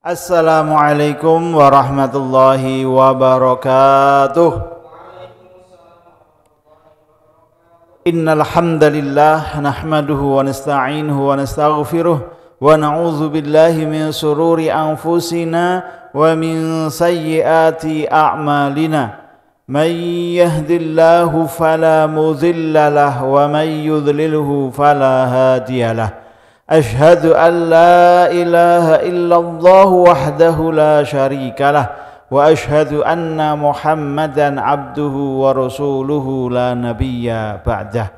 Assalamualaikum warahmatullahi wabarakatuh. Innal hamdalillah nahmaduhu wa nasta'inuhu wa nastaghfiruh wa na'udzu billahi min shururi anfusina wa min sayyiati a'malina. May yahdihillahu fala mudilla lahu wa may yudlilhu fala hadiyalah. Ashhadu an la ilaha illallah wahdahu la syarika lah wa ashhadu anna Muhammadan abduhu wa rasuluhu la nabiyya ba'dah.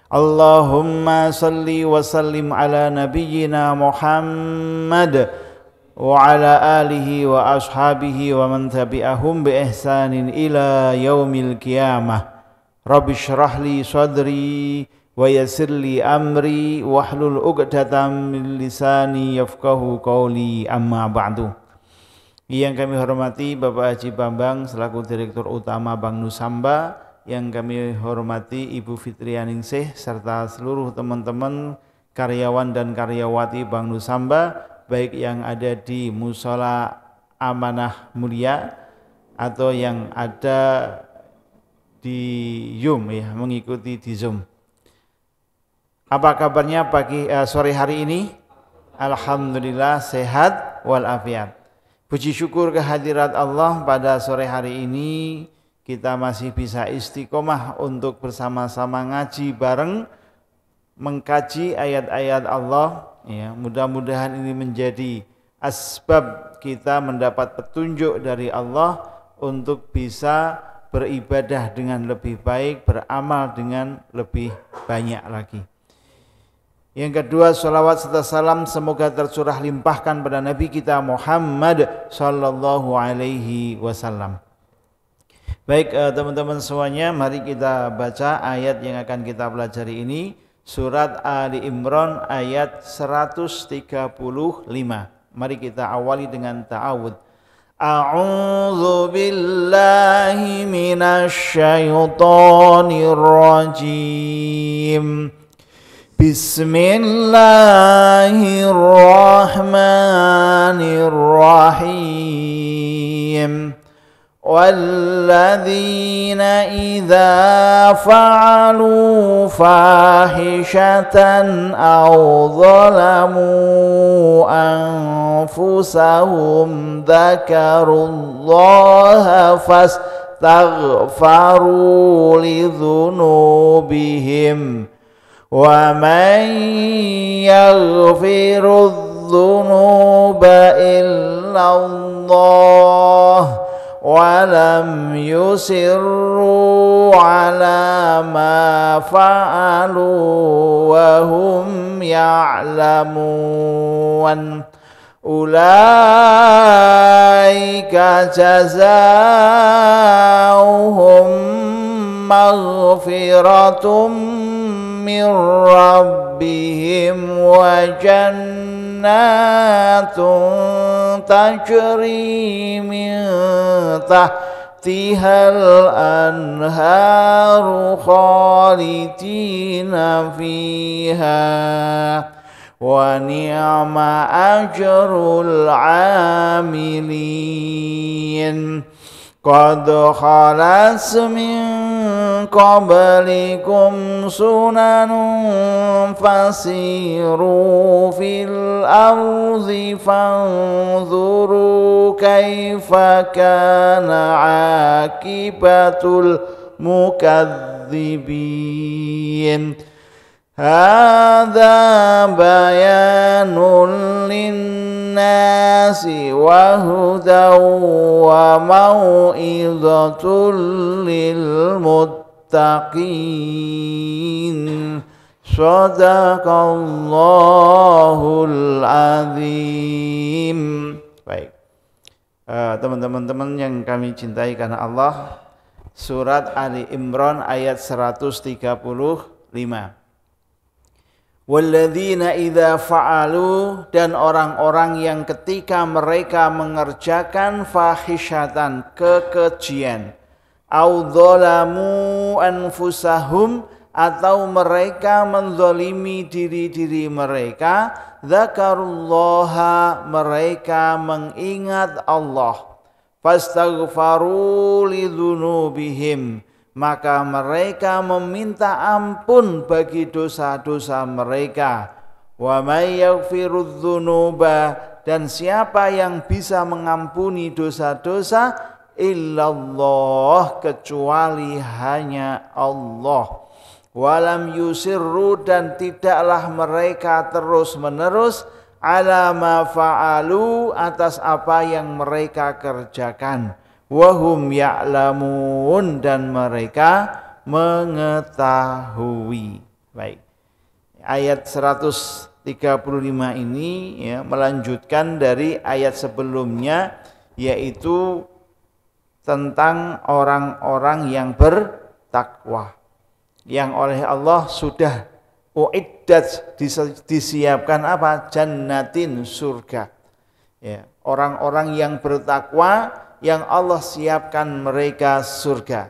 Allahumma salli wa sallim ala nabiyyina Muhammad wa ala alihi wa ashabihi wa man tabi'ahum bi ihsanin ila yaumil qiyamah. Rabbi shrah li sadri wa yassir li amri wahlul 'uqdatam min lisani yafqahu qawli, amma ba'du. Yang kami hormati Bapak Haji Bambang selaku Direktur Utama Bank Nusamba, yang kami hormati Ibu Fitrianingsih serta seluruh teman-teman karyawan dan karyawati Bank Nusamba, baik yang ada di Mushola Amanah Mulia atau yang ada di Zoom ya, mengikuti di Zoom. Apa kabarnya sore hari ini? Alhamdulillah sehat walafiat. Puji syukur kehadirat Allah, pada sore hari ini kita masih bisa istiqomah untuk bersama-sama ngaji bareng, mengkaji ayat-ayat Allah. Ya, mudah-mudahan ini menjadi asbab kita mendapat petunjuk dari Allah untuk bisa beribadah dengan lebih baik, beramal dengan lebih banyak lagi. Yang kedua, salawat serta salam semoga tercurah limpahkan pada Nabi kita Muhammad sallallahu alaihi wasallam. Baik teman-teman semuanya, mari kita baca ayat yang akan kita pelajari ini, surat Ali Imran ayat 135. Mari kita awali dengan ta'awudz. A'udzu billahi minasy syaithanir rajim. Bismillahirrahmanirrahim. Walladzina idza fa'alu fahishatan aw zalamu anfusahum dzakarullaha fastaghfaru lidzunubihim wa man yaghfirudz dzunuba illallah wa lam yusirru ala ma fa'alu wa hum ya'lamun. Ulaika jazaohum maghfiratum min rabbihim wa jannatun tajri min tahtihal anharu khalidina fiha wa ni'ma ajrul amilin. Qad khalas min qablikum sunanun fasiru fil ardi fanzuru kaifa kana akibatul mukadzibin. Hadza bayanun linnasi wa hudaw wa mau'izatul lil muttaqin. Shadaqallahul azim. Baik, teman-teman yang kami cintai karena Allah, surat Ali Imran ayat 135. Walladzina idza fa'alu, dan orang-orang yang ketika mereka mengerjakan fahisyatan, kekejian, au dzalamu anfusahum, atau mereka menzalimi diri-diri mereka, dzakarullaha, mereka mengingat Allah, fastaghfaru lidzunubihim, maka mereka meminta ampun bagi dosa-dosa mereka. Wa may yaghfirudz dzunuba, dan siapa yang bisa mengampuni dosa-dosa, illallah, kecuali hanya Allah. Walam yusirru, dan tidaklah mereka terus-menerus, ala ma fa'alu, atas apa yang mereka kerjakan. Wahum ya'lamun, dan mereka mengetahui. Baik. Ayat 135 ini ya, melanjutkan dari ayat sebelumnya, yaitu tentang orang-orang yang bertakwa, yang oleh Allah sudah uiddat, disiapkan apa? Jannatin, surga. Ya, orang-orang yang bertakwa yang Allah siapkan mereka surga.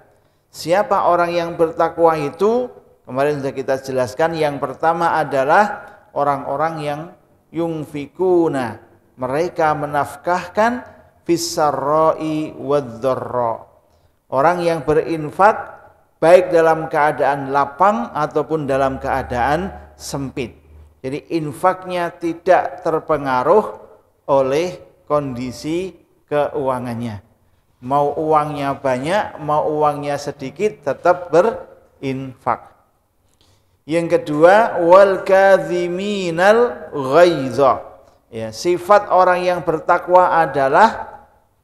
Siapa orang yang bertakwa itu? Kemarin sudah kita jelaskan, yang pertama adalah orang-orang yang yunfikuna, mereka menafkahkan fis-sarra'i wad-dharra. Orang yang berinfak baik dalam keadaan lapang ataupun dalam keadaan sempit. Jadi infaknya tidak terpengaruh oleh kondisi keuangannya. Mau uangnya banyak, mau uangnya sedikit, tetap berinfak. Yang kedua, wal kadhiminal ghaidha. Ya, sifat orang yang bertakwa adalah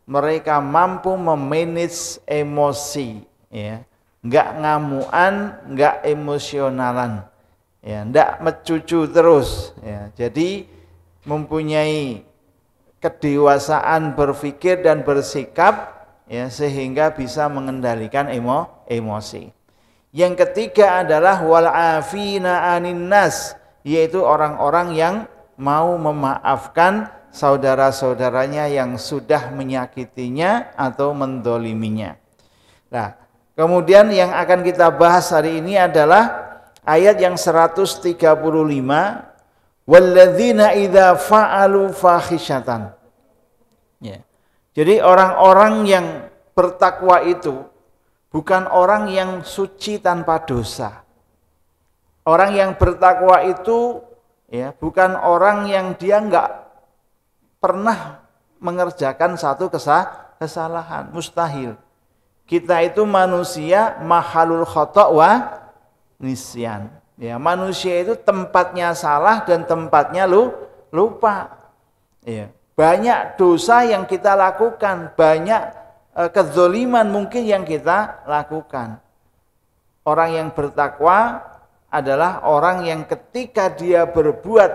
mereka mampu memanage emosi, ya. Enggak ngamuan, enggak emosionalan. Ya, enggak mencucu terus, ya. Jadi mempunyai kedewasaan berpikir dan bersikap, ya, sehingga bisa mengendalikan emosi. Yang ketiga adalah wal afina anin nas, yaitu orang-orang yang mau memaafkan saudara-saudaranya yang sudah menyakitinya atau mendoliminya. Nah, kemudian yang akan kita bahas hari ini adalah ayat yang 135, walladzina idza fa'alu fahisyatan. Ya. Jadi orang-orang yang bertakwa itu bukan orang yang suci tanpa dosa. Orang yang bertakwa itu ya bukan orang yang dia enggak pernah mengerjakan satu kesalahan, mustahil. Kita itu manusia mahalul khata' wa nisyan. Ya, manusia itu tempatnya salah dan tempatnya lupa. Ya, banyak dosa yang kita lakukan, banyak kezoliman mungkin yang kita lakukan. Orang yang bertakwa adalah orang yang ketika dia berbuat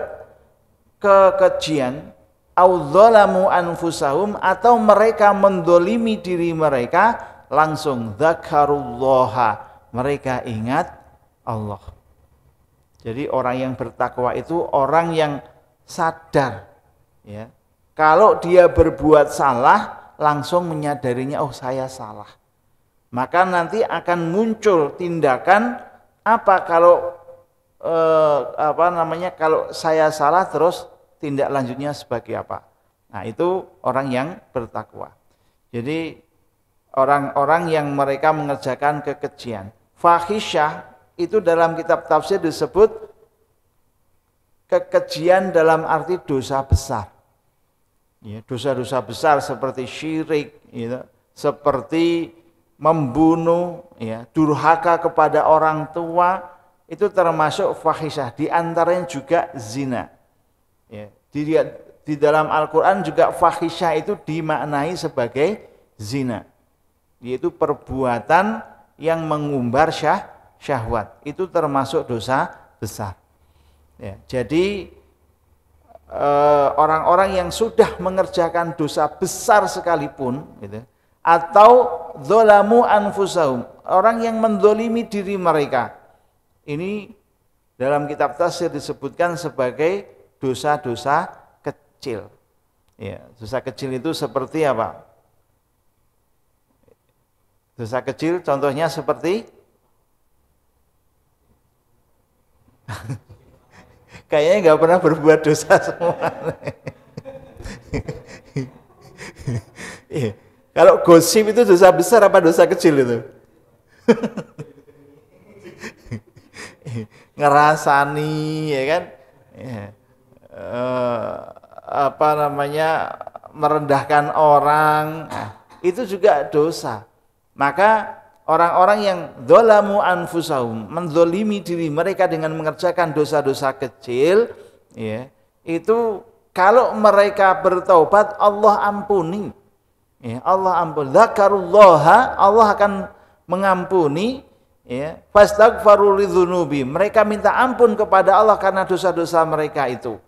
kekejian, audzalamu anfusahum, atau mereka mendolimi diri mereka, langsung dzakarullaha, mereka ingat Allah. Jadi orang yang bertakwa itu orang yang sadar, ya, kalau dia berbuat salah, langsung menyadarinya, oh saya salah. Maka nanti akan muncul tindakan apa kalau kalau saya salah, terus tindak lanjutnya sebagai apa. Nah, itu orang yang bertakwa. Jadi orang-orang yang mereka mengerjakan kekejian. Fahisyah itu dalam kitab tafsir disebut kekejian dalam arti dosa besar. Ya, dosa-dosa besar seperti syirik, ya, seperti membunuh, ya, durhaka kepada orang tua, itu termasuk fahisyah. Di antaranya juga zina. Ya, di dalam Al-Quran juga fahisyah itu dimaknai sebagai zina, yaitu perbuatan yang mengumbar syahwat. Itu termasuk dosa besar. Ya, jadi orang-orang yang sudah mengerjakan dosa besar sekalipun, gitu, atau dzalamu anfusahum, orang yang mendolimi diri mereka, ini dalam kitab tafsir disebutkan sebagai dosa-dosa kecil. Ya, dosa kecil itu seperti apa? Dosa kecil contohnya seperti Kayaknya nggak pernah berbuat dosa semua. Iya. Kalau gosip itu dosa besar apa dosa kecil itu? Ngerasani, ya kan? Ya. Apa namanya, merendahkan orang, itu juga dosa. Maka orang-orang yang dzalamu anfusahum, menzolimi diri mereka dengan mengerjakan dosa-dosa kecil, ya, itu kalau mereka bertaubat Allah ampuni. Ya, Allah ampuni. Dzakarullaha, Allah akan mengampuni, ya. Fastaghfaru lidzunubi, mereka minta ampun kepada Allah karena dosa-dosa mereka itu.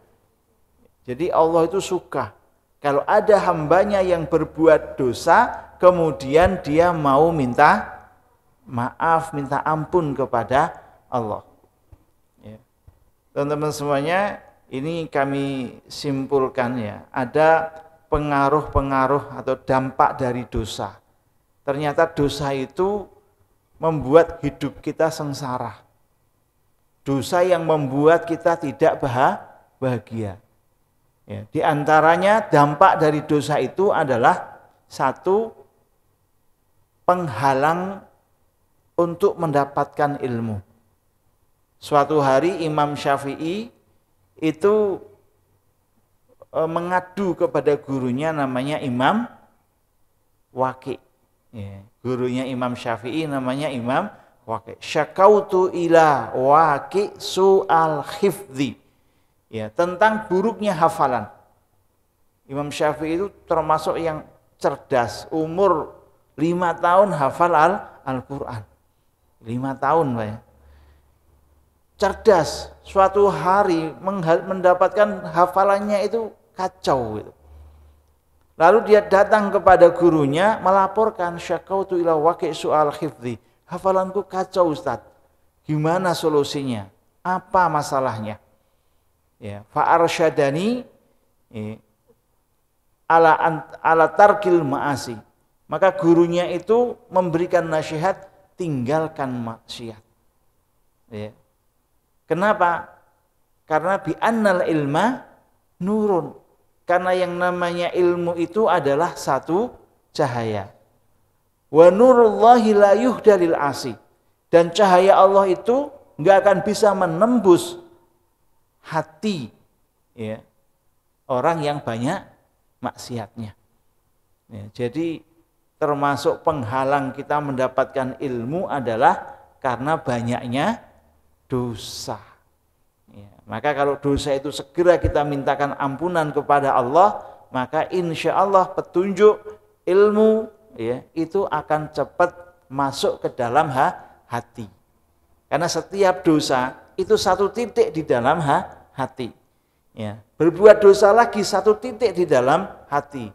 Jadi Allah itu suka kalau ada hambanya yang berbuat dosa, kemudian dia mau minta maaf, minta ampun kepada Allah. Ya. Teman-teman semuanya, ini kami simpulkan ya, ada pengaruh-pengaruh atau dampak dari dosa. Ternyata dosa itu membuat hidup kita sengsara. Dosa yang membuat kita tidak bahagia. Ya, di antaranya dampak dari dosa itu adalah satu, penghalang untuk mendapatkan ilmu. Suatu hari Imam Syafi'i itu mengadu kepada gurunya namanya Imam Waqi'. Ya, gurunya Imam Syafi'i namanya Imam Waqi'. Syakautu ila Waqi' su'al khifdhi. Ya, tentang buruknya hafalan. Imam Syafi'i itu termasuk yang cerdas, umur 5 tahun hafal Al-Quran. 5 tahun, Pak ya. Cerdas, suatu hari mendapatkan hafalannya itu kacau gitu. Lalu dia datang kepada gurunya melaporkan, syakautu ila Waqi' su'al khifdhi. Hafalanku kacau Ustaz. Gimana solusinya? Apa masalahnya? Ya, fa'arsyadani ala tarkil ma'asi. Maka gurunya itu memberikan nasihat, tinggalkan maksiat. Ya. Kenapa? Karena bi'annal ilma nurun. Karena yang namanya ilmu itu adalah satu cahaya. Wa nurullahi la yuhdalil asi. Dan cahaya Allah itu enggak akan bisa menembus hati, ya, orang yang banyak maksiatnya. Ya, jadi termasuk penghalang kita mendapatkan ilmu adalah karena banyaknya dosa. Ya, maka kalau dosa itu segera kita mintakan ampunan kepada Allah, maka insya Allah petunjuk ilmu, ya, itu akan cepat masuk ke dalam hati. Karena setiap dosa itu satu titik di dalam hati. Ya, berbuat dosa lagi satu titik di dalam hati.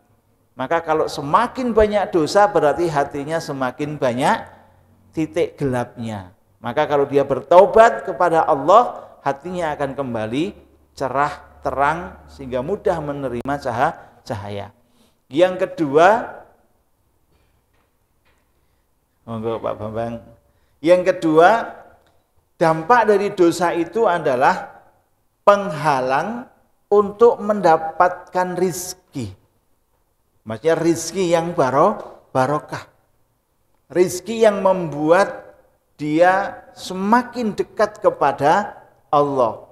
Maka kalau semakin banyak dosa berarti hatinya semakin banyak titik gelapnya. Maka kalau dia bertaubat kepada Allah, hatinya akan kembali cerah, terang, sehingga mudah menerima cahaya. Yang kedua, monggo Pak Bambang. Yang kedua, dampak dari dosa itu adalah penghalang untuk mendapatkan rizki. Maksudnya rizki yang barokah. Rizki yang membuat dia semakin dekat kepada Allah.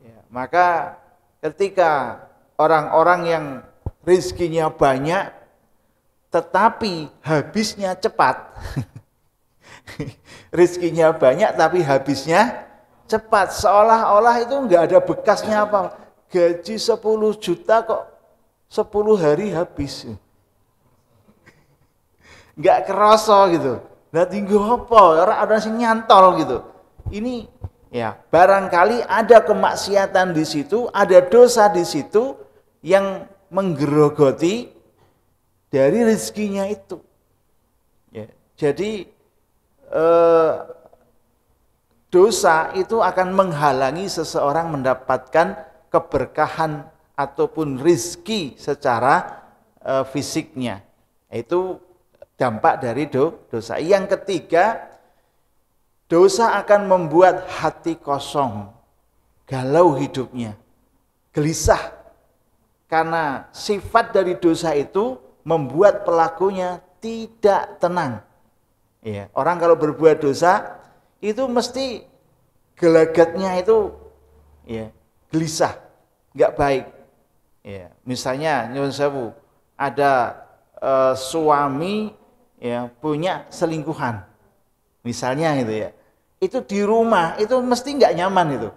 Ya, maka ketika orang-orang yang rizkinya banyak tetapi habisnya cepat, rizkinya banyak tapi habisnya cepat, seolah-olah itu enggak ada bekasnya apa. Gaji 10 juta kok 10 hari habis. Enggak kerasa gitu. Lah tinggal apa? Orang ada yang nyantol gitu. Ini ya, barangkali ada kemaksiatan di situ, ada dosa di situ yang menggerogoti dari rezekinya itu. Ya, jadi dosa itu akan menghalangi seseorang mendapatkan keberkahan ataupun rizki secara fisiknya. Itu dampak dari dosa. Yang ketiga, Dosa akan membuat hati kosong, galau hidupnya, gelisah. Karena sifat dari dosa itu membuat pelakunya tidak tenang. Ya, orang kalau berbuat dosa itu mesti gelagatnya itu ya, gelisah, nggak baik. Ya, misalnya nyuwun sewu, ada suami ya punya selingkuhan, misalnya gitu ya. Itu di rumah itu mesti nggak nyaman itu.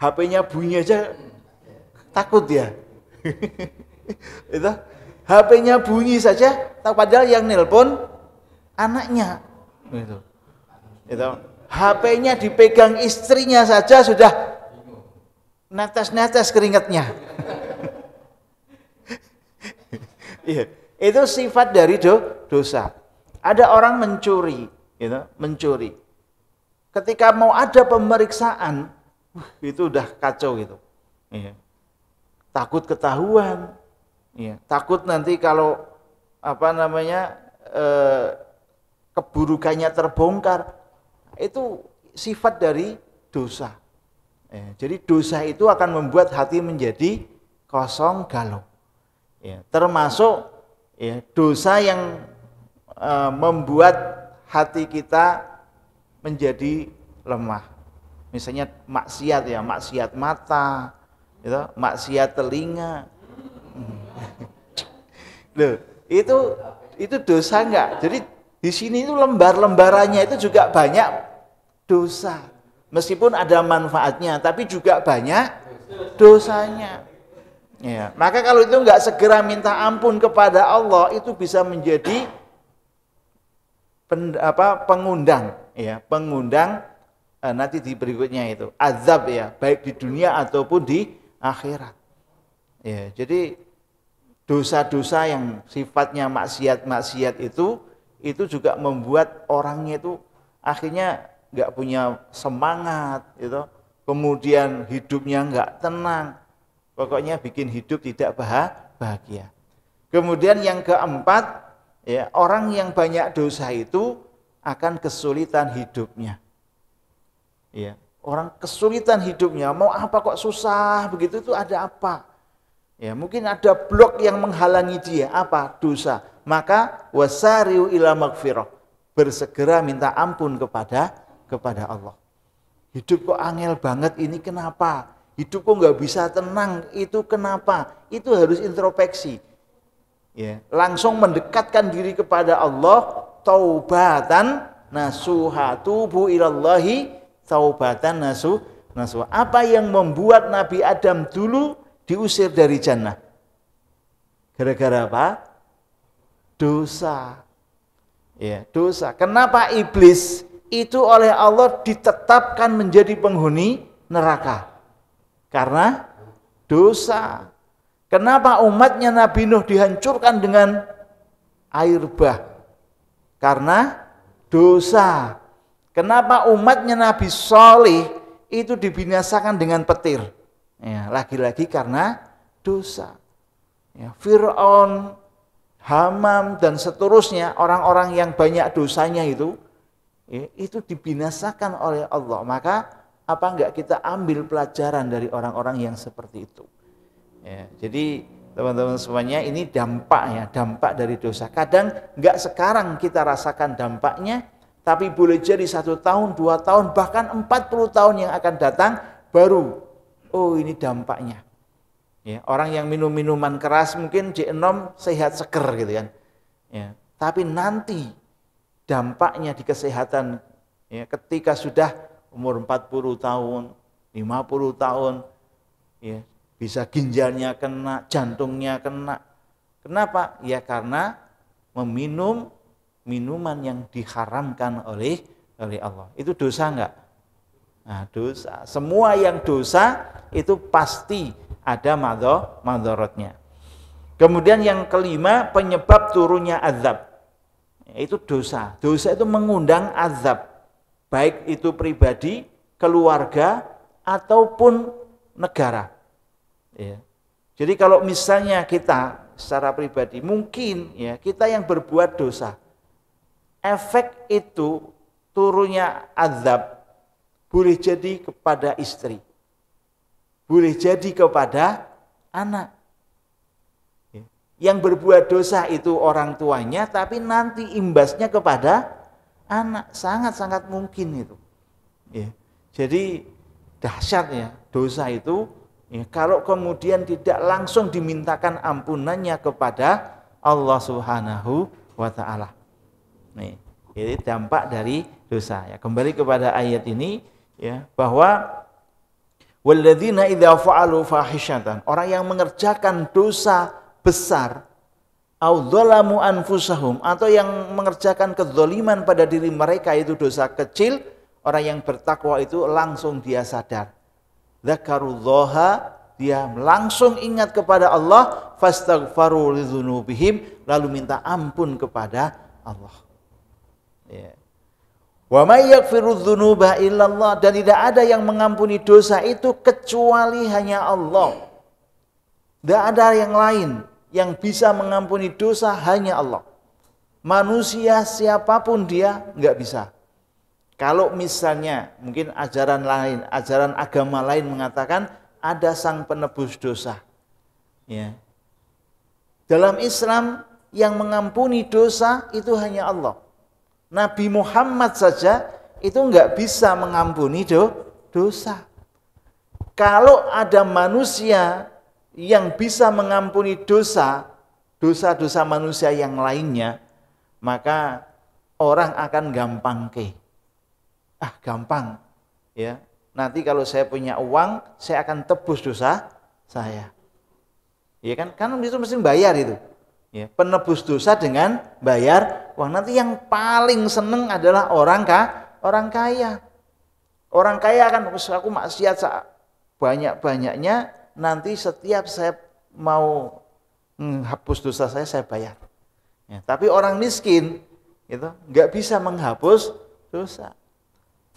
HP-nya bunyi aja takut ya. Itu HP-nya bunyi saja, padahal yang nelpon anaknya. Gitu. Itu HP-nya dipegang istrinya saja sudah netes-netes keringatnya. Iya, itu sifat dari dosa. Ada orang mencuri, gitu, mencuri. Ketika mau ada pemeriksaan, itu udah kacau gitu. Iya. Takut ketahuan, iya. Takut nanti kalau keburukannya terbongkar. Itu sifat dari dosa. Jadi dosa itu akan membuat hati menjadi kosong galau. Ya, termasuk ya, dosa yang membuat hati kita menjadi lemah. Misalnya maksiat ya, maksiat mata, gitu, maksiat telinga. Loh, itu dosa enggak? Jadi di sini itu lembar-lembarannya itu juga banyak dosa. Meskipun ada manfaatnya, tapi juga banyak dosanya. Ya, maka kalau itu enggak segera minta ampun kepada Allah, itu bisa menjadi pengundang ya, pengundang nanti di berikutnya itu azab ya, baik di dunia ataupun di akhirat. Ya, jadi dosa-dosa yang sifatnya maksiat-maksiat itu juga membuat orangnya itu akhirnya nggak punya semangat, gitu. Kemudian hidupnya nggak tenang, pokoknya bikin hidup tidak bahagia. Kemudian yang keempat, ya, orang yang banyak dosa itu akan kesulitan hidupnya. Ya, orang kesulitan hidupnya, mau apa kok susah begitu, itu ada apa? Ya, mungkin ada blok yang menghalangi dia, apa? Dosa. Maka wasariu ila magfirah, bersegera minta ampun kepada Allah. Hidup kok angel banget ini, kenapa? Hidup kok nggak bisa tenang, itu kenapa? Itu harus introspeksi. Ya, langsung mendekatkan diri kepada Allah, taubatan nasuha, tubu ilallahi taubatan nasuha. Apa yang membuat Nabi Adam dulu diusir dari jannah? Gara-gara apa? Dosa. Ya, dosa. Kenapa iblis itu oleh Allah ditetapkan menjadi penghuni neraka? Karena dosa. Kenapa umatnya Nabi Nuh dihancurkan dengan air bah? Karena dosa. Kenapa umatnya Nabi Shalih itu dibinasakan dengan petir? Ya, lagi-lagi karena dosa. Ya, Fir'aun, Hamam dan seterusnya, orang-orang yang banyak dosanya itu dibinasakan oleh Allah. Maka apa enggak kita ambil pelajaran dari orang-orang yang seperti itu? Ya, jadi teman-teman semuanya, ini dampak dari dosa. Kadang enggak sekarang kita rasakan dampaknya, tapi boleh jadi 1 tahun, 2 tahun, bahkan 40 tahun yang akan datang baru, oh ini dampaknya. Ya, orang yang minum minuman keras mungkin J6 sehat seger gitu kan. Ya, tapi nanti dampaknya di kesehatan ya, ketika sudah umur 40 tahun, 50 tahun, ya, bisa ginjalnya kena, jantungnya kena. Kenapa? Ya karena meminum minuman yang diharamkan oleh Allah. Itu dosa enggak? Nah, dosa. Semua yang dosa itu pasti ada madharatnya. Kemudian yang kelima, penyebab turunnya azab. Itu dosa. Dosa itu mengundang azab. Baik itu pribadi, keluarga, ataupun negara. Ya. Jadi kalau misalnya kita secara pribadi, mungkin ya kita yang berbuat dosa, efek itu turunnya azab boleh jadi kepada istri, boleh jadi kepada anak. Yang berbuat dosa itu orang tuanya, tapi nanti imbasnya kepada anak, sangat-sangat mungkin itu. Ya. Jadi dahsyat ya dosa itu. Ya, kalau kemudian tidak langsung dimintakan ampunannya kepada Allah Subhanahu wa Ta'ala. Nih, ini dampak dari dosa. Ya, kembali kepada ayat ini ya, bahwa walladzina idza fa'alu fahisyatan, orang yang mengerjakan dosa besar, au dzalamu anfusahum, atau yang mengerjakan kezaliman pada diri mereka itu dosa kecil, orang yang bertakwa itu langsung dia sadar. Dzakarullaha, dia langsung ingat kepada Allah, fastaghfaru lidzunubihim, lalu minta ampun kepada Allah. Ya. Wa may yaghfiru dzunuba illallah, dan tidak ada yang mengampuni dosa itu kecuali hanya Allah. Tidak ada yang lain yang bisa mengampuni dosa, hanya Allah. Manusia siapapun dia nggak bisa. Kalau misalnya mungkin ajaran lain, ajaran agama lain mengatakan ada sang penebus dosa. Ya. Dalam Islam yang mengampuni dosa itu hanya Allah. Nabi Muhammad saja itu nggak bisa mengampuni dosa. Kalau ada manusia yang bisa mengampuni dosa-dosa manusia yang lainnya, maka orang akan gampang gampang ya. Nanti kalau saya punya uang, saya akan tebus dosa saya. Ya kan? Kan itu mesti bayar itu. Ya, penebus dosa dengan bayar uang. Nanti yang paling seneng adalah orang kaya. Orang kaya akan, aku maksiat banyak-banyaknya, nanti setiap saya mau menghapus dosa saya bayar. Ya, tapi orang miskin itu nggak bisa menghapus dosa.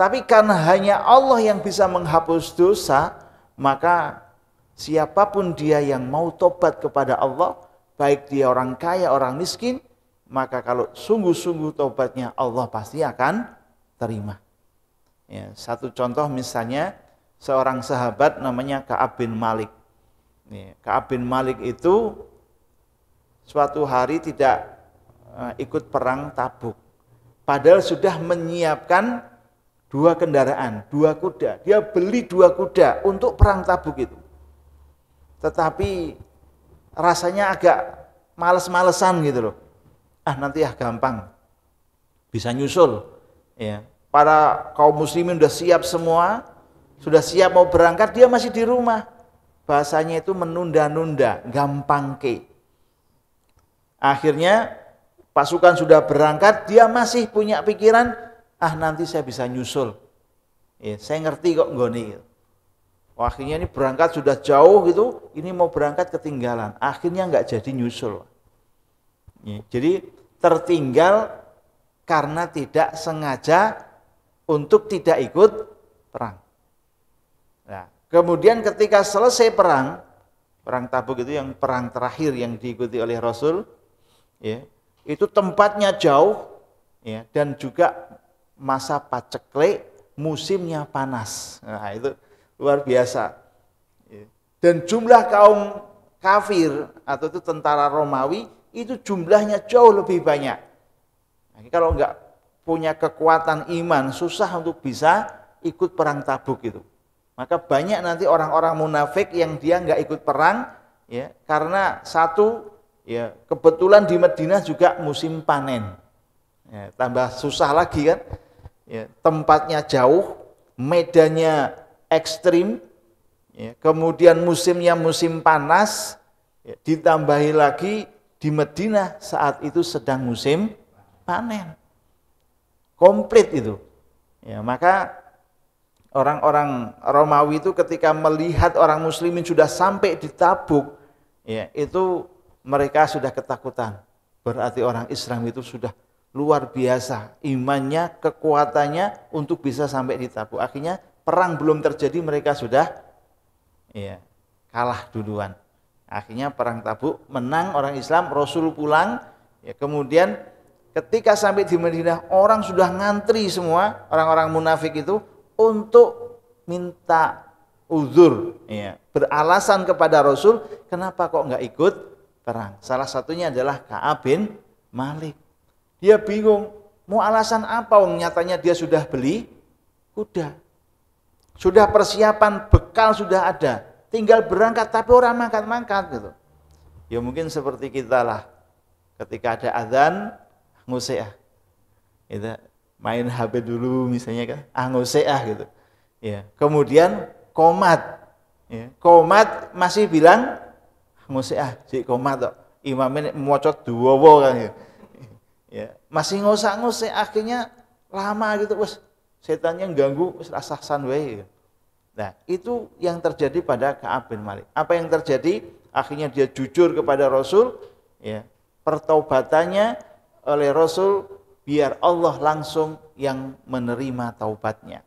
Tapi karena hanya Allah yang bisa menghapus dosa, maka siapapun dia yang mau tobat kepada Allah, baik dia orang kaya, orang miskin, maka kalau sungguh-sungguh tobatnya, Allah pasti akan terima. Ya, satu contoh misalnya, seorang sahabat namanya Ka'ab bin Malik. Ka'ab bin Malik itu suatu hari tidak ikut perang Tabuk. Padahal sudah menyiapkan 2 kendaraan, 2 kuda. Dia beli 2 kuda untuk perang Tabuk itu. Tetapi rasanya agak males-malesan gitu loh. Nanti gampang, bisa nyusul. Ya. Para kaum muslimin sudah siap semua, sudah siap mau berangkat, dia masih di rumah. Bahasanya itu menunda-nunda, gampang ke. Akhirnya pasukan sudah berangkat, dia masih punya pikiran, nanti saya bisa nyusul. Ya, saya ngerti kok nggoni. Akhirnya ini berangkat sudah jauh gitu, ini mau berangkat ketinggalan. Akhirnya nggak jadi nyusul. Ya, jadi tertinggal karena tidak sengaja untuk tidak ikut perang. Nah, kemudian ketika selesai perang Tabuk itu yang perang terakhir yang diikuti oleh Rasul, ya, itu tempatnya jauh, ya, dan juga masa paceklik, musimnya panas. Nah, itu luar biasa. Dan jumlah kaum kafir atau itu tentara Romawi itu jumlahnya jauh lebih banyak. Nah, kalau enggak punya kekuatan iman, susah untuk bisa ikut perang Tabuk itu. Maka banyak nanti orang-orang munafik yang dia enggak ikut perang, ya, karena satu, ya, kebetulan di Madinah juga musim panen. Ya, tambah susah lagi kan. Ya, tempatnya jauh, medannya ekstrim, ya, kemudian musimnya musim panas, ya, ditambahi lagi di Madinah saat itu sedang musim panen. Komplit itu. Ya, maka orang-orang Romawi itu ketika melihat orang muslimin sudah sampai di Tabuk, ya, itu mereka sudah ketakutan. Berarti orang Islam itu sudah luar biasa imannya, kekuatannya untuk bisa sampai di Tabuk. Akhirnya perang belum terjadi, mereka sudah, ya, kalah duluan. Akhirnya perang Tabuk menang orang Islam, Rasul pulang, ya, kemudian Ketika sampai di Madinah, orang sudah ngantri semua, orang-orang munafik itu untuk minta uzur, ya, beralasan kepada Rasul, kenapa kok nggak ikut perang. Salah satunya adalah Ka'ab bin Malik. Dia bingung, mau alasan apa? Nyatanya dia sudah beli kuda, sudah persiapan, bekal sudah ada, tinggal berangkat, tapi orang mangkat-mangkat gitu. Ya mungkin seperti kita lah, ketika ada azan, nguseah, itu main HP dulu misalnya kan, nguseah gitu. Ya, kemudian komat, ya, komat masih bilang nguseah, si komat tok, imamnya mocot duwowo kan ya. Ya, masih ngusek akhirnya lama gitu, wes setannya ganggu, wes rasasan wae. Nah, itu yang terjadi pada Ka'ab bin Malik. Apa yang terjadi? Akhirnya dia jujur kepada Rasul, ya. Pertaubatannya oleh Rasul biar Allah langsung yang menerima taubatnya.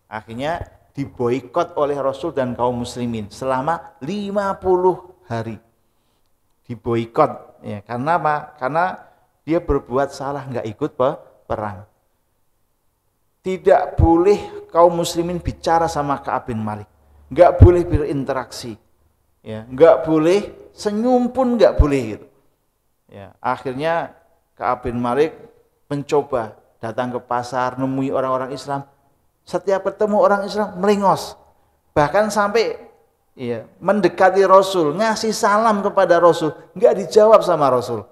Akhirnya diboikot oleh Rasul dan kaum muslimin selama 50 hari. Diboikot, ya. Karena apa? Karena dia berbuat salah, nggak ikut perang. Tidak boleh kaum muslimin bicara sama Ka'ab bin Malik, nggak boleh berinteraksi, ya, nggak boleh senyum pun nggak boleh gitu. Ya, akhirnya Ka'ab bin Malik mencoba datang ke pasar, nemui orang-orang Islam. Setiap ketemu orang Islam melengos, bahkan sampai ya, mendekati Rasul, ngasih salam kepada Rasul, nggak dijawab sama Rasul.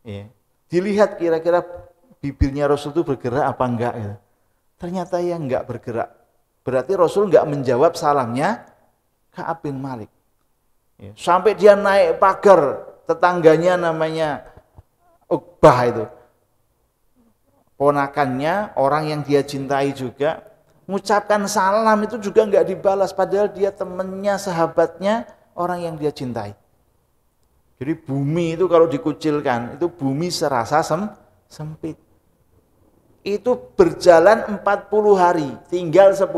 Ya. Dilihat kira-kira bibirnya Rasul itu bergerak apa enggak ya. Ternyata ya enggak bergerak. Berarti Rasul enggak menjawab salamnya Ka'ab bin Malik. Ya. Sampai dia naik pagar, tetangganya namanya Uqbah itu, ponakannya, orang yang dia cintai juga, mengucapkan salam itu juga enggak dibalas, padahal dia temannya, sahabatnya, orang yang dia cintai. Jadi bumi itu kalau dikucilkan, itu bumi serasa sempit. Itu berjalan 40 hari, tinggal 10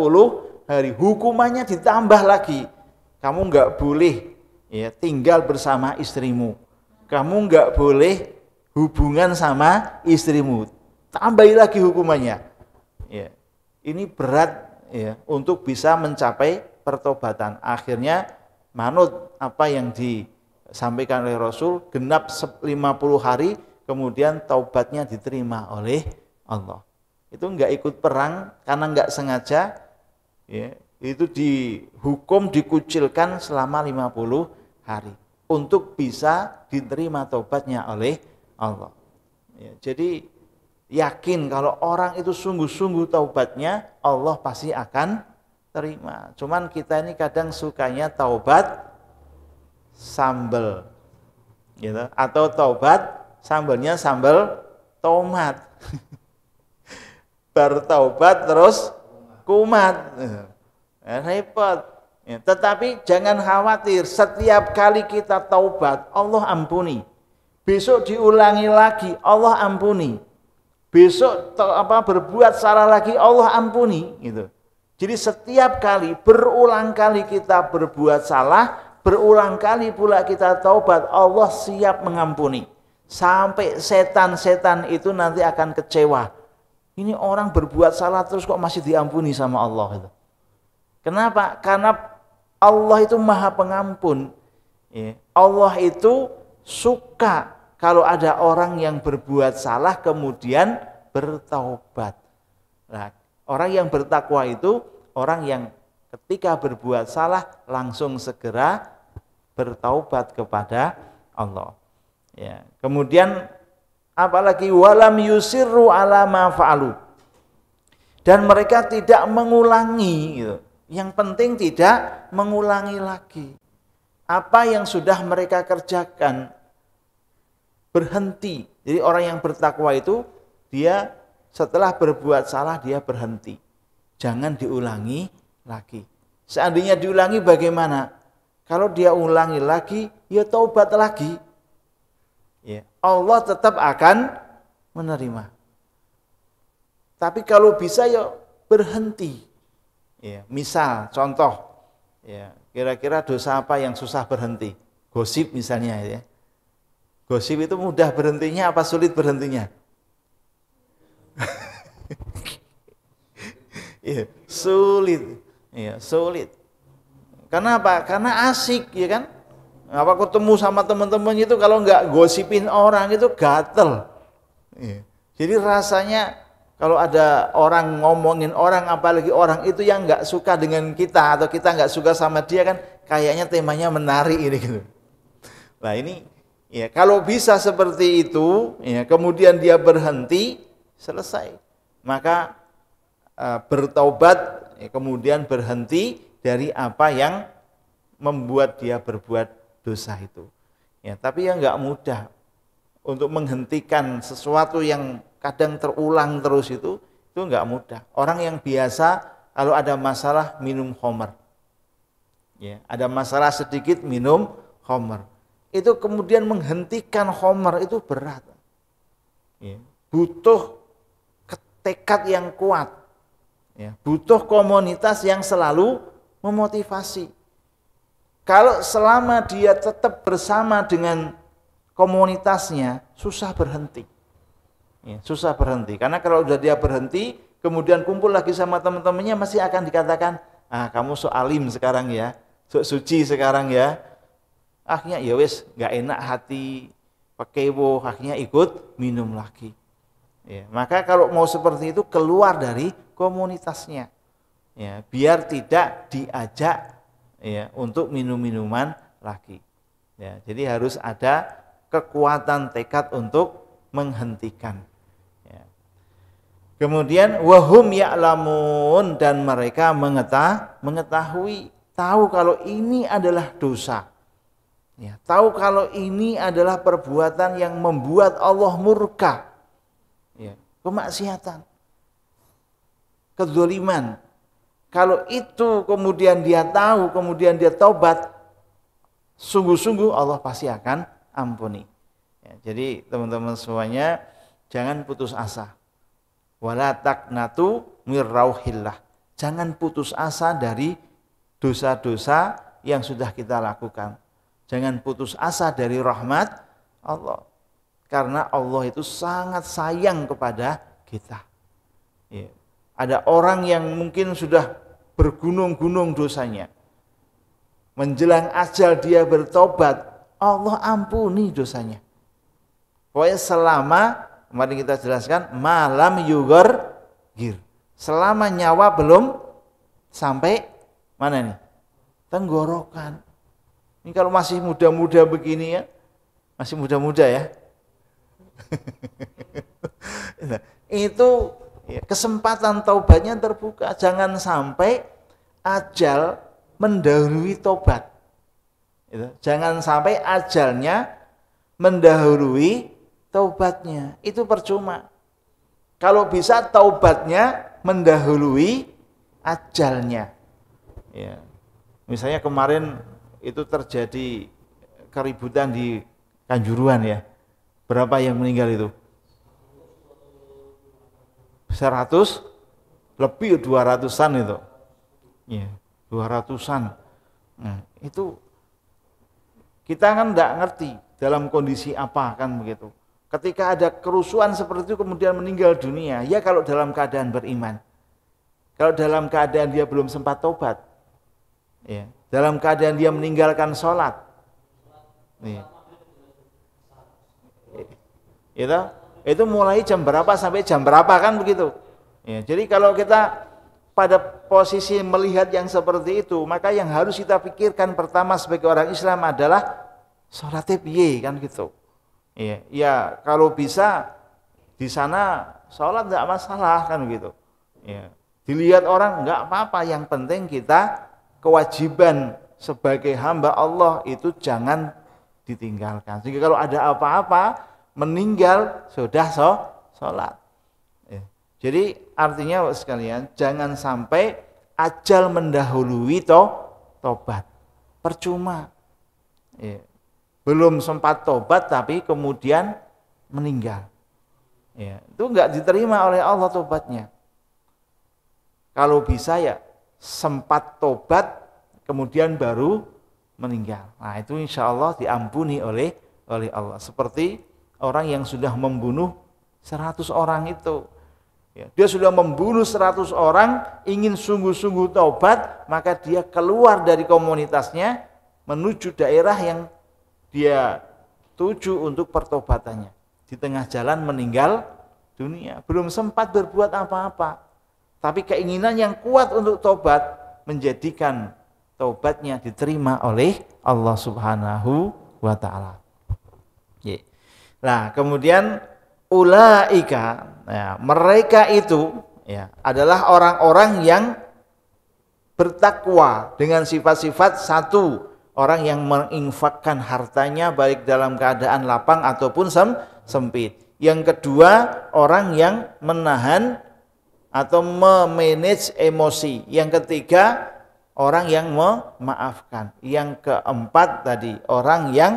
hari. Hukumannya ditambah lagi. Kamu enggak boleh ya, tinggal bersama istrimu. Kamu enggak boleh hubungan sama istrimu. Tambahi lagi hukumannya. Ya. Ini berat ya, untuk bisa mencapai pertobatan. Akhirnya manut apa yang disampaikan oleh Rasul, genap 50 hari, kemudian taubatnya diterima oleh Allah. Itu enggak ikut perang karena enggak sengaja, ya, itu dihukum dikucilkan selama 50 hari untuk bisa diterima taubatnya oleh Allah. Ya, jadi yakin kalau orang itu sungguh-sungguh taubatnya, Allah pasti akan terima. Cuman kita ini kadang sukanya taubat sambal, gitu, atau taubat sambalnya sambal tomat. Bertaubat terus kumat, repot. Ya, tetapi jangan khawatir, setiap kali kita taubat Allah ampuni. Besok diulangi lagi Allah ampuni. Besok berbuat salah lagi Allah ampuni, gitu. Jadi setiap kali, berulang kali kita berbuat salah, berulang kali pula kita taubat, Allah siap mengampuni. Sampai setan-setan itu nanti akan kecewa. Ini orang berbuat salah terus kok masih diampuni sama Allah itu. Kenapa? Karena Allah itu Maha Pengampun. Allah itu suka kalau ada orang yang berbuat salah kemudian bertaubat. Nah, orang yang bertakwa itu orang yang ketika berbuat salah langsung segera bertaubat kepada Allah. Ya. Kemudian apalagi walam yusirru ala ma fa'alu. Dan mereka tidak mengulangi gitu. Yang penting tidak mengulangi lagi. Apa yang sudah mereka kerjakan berhenti. Jadi orang yang bertakwa itu dia setelah berbuat salah dia berhenti. Jangan diulangi lagi. Seandainya diulangi bagaimana? Kalau dia ulangi lagi, ya taubat lagi. Ya, Allah tetap akan menerima. Tapi kalau bisa ya berhenti. Ya, misal contoh, ya, kira-kira dosa apa yang susah berhenti? Gosip misalnya, ya. Gosip itu mudah berhentinya apa sulit berhentinya? Iya, sulit. Iya, sulit. Karena apa? Karena asik, ya kan? Apa ketemu sama teman-teman itu kalau nggak gosipin orang itu gatel. Iya. Jadi rasanya kalau ada orang ngomongin orang, apalagi orang itu yang nggak suka dengan kita atau kita nggak suka sama dia kan, kayaknya temanya menarik ini gitu. Nah ini, ya kalau bisa seperti itu, ya kemudian dia berhenti, selesai. Maka bertaubat, ya, kemudian berhenti dari apa yang membuat dia berbuat dosa itu. Ya, tapi yang nggak mudah untuk menghentikan sesuatu yang kadang terulang terus itu nggak mudah. Orang yang biasa kalau ada masalah minum khamr, ya, ada masalah sedikit minum khamr, itu kemudian menghentikan khamr itu berat, ya, butuh tekad yang kuat, ya, butuh komunitas yang selalu memotivasi. Kalau selama dia tetap bersama dengan komunitasnya, susah berhenti. Ya, susah berhenti, karena kalau udah dia berhenti, kemudian kumpul lagi sama teman-temannya masih akan dikatakan, kamu sok alim sekarang ya, sok suci sekarang ya. Akhirnya ya wis, nggak enak hati, pekewo, akhirnya ikut minum lagi. Ya, maka kalau mau seperti itu keluar dari komunitasnya, ya, biar tidak diajak, ya, untuk minum-minuman lagi. Ya, jadi harus ada kekuatan tekad untuk menghentikan. Ya. Kemudian wahum ya'lamun, dan mereka mengetahui, tahu kalau ini adalah dosa. Ya, tahu kalau ini adalah perbuatan yang membuat Allah murka. Ya, kemaksiatan, kedzaliman. Kalau itu kemudian dia tahu, kemudian dia taubat, sungguh-sungguh Allah pasti akan ampuni. Ya, jadi teman-teman semuanya jangan putus asa. Wala taqnatu mir rauhillah. Jangan putus asa dari dosa-dosa yang sudah kita lakukan. Jangan putus asa dari rahmat Allah. Karena Allah itu sangat sayang kepada kita. Ya. Ada orang yang mungkin sudah bergunung-gunung dosanya. Menjelang ajal dia bertobat, Allah ampuni dosanya. Pokoknya selama, kemarin kita jelaskan, malam yughar gir. Selama nyawa belum sampai mana nih? Tenggorokan. Ini kalau masih muda-muda begini ya, masih muda-muda ya. Itu ya, kesempatan taubatnya terbuka. Jangan sampai ajal mendahului taubat. Jangan sampai ajalnya mendahului taubatnya. Itu percuma. Kalau bisa taubatnya mendahului ajalnya. Ya. Misalnya kemarin itu terjadi keributan di Kanjuruhan ya. Berapa yang meninggal itu? 100 lebih 200-an itu. Ya, 200-an. Nah, itu kita kan enggak ngerti dalam kondisi apa kan begitu. Ketika ada kerusuhan seperti itu kemudian meninggal dunia, ya kalau dalam keadaan beriman. Kalau dalam keadaan dia belum sempat tobat. Ya, dalam keadaan dia meninggalkan sholat. Ya. Itu mulai jam berapa sampai jam berapa kan begitu. Ya, jadi kalau kita pada posisi melihat yang seperti itu, maka yang harus kita pikirkan pertama sebagai orang Islam adalah sholatnya piye kan gitu. Ya, ya kalau bisa di sana sholat enggak masalah kan begitu. Ya, dilihat orang enggak apa-apa, yang penting kita kewajiban sebagai hamba Allah itu jangan ditinggalkan. Sehingga kalau ada apa-apa meninggal sudah sholat. Ya. Jadi artinya sekalian jangan sampai ajal mendahului tobat. Percuma. Ya. Belum sempat tobat tapi kemudian meninggal. Ya. Itu enggak diterima oleh Allah tobatnya. Kalau bisa ya sempat tobat kemudian baru meninggal. Nah itu insya Allah diampuni oleh oleh Allah. Seperti orang yang sudah membunuh 100 orang itu. Ya, dia sudah membunuh 100 orang, ingin sungguh-sungguh taubat, maka dia keluar dari komunitasnya menuju daerah yang dia tuju untuk pertobatannya. Di tengah jalan meninggal dunia, belum sempat berbuat apa-apa. Tapi keinginan yang kuat untuk taubat menjadikan taubatnya diterima oleh Allah Subhanahu wa taala. Nah, kemudian ulaika, ya, mereka itu ya adalah orang-orang yang bertakwa dengan sifat-sifat. Satu, orang yang menginfakkan hartanya baik dalam keadaan lapang ataupun sempit. Yang kedua, orang yang menahan atau memanage emosi. Yang ketiga, orang yang memaafkan. Yang keempat tadi, orang yang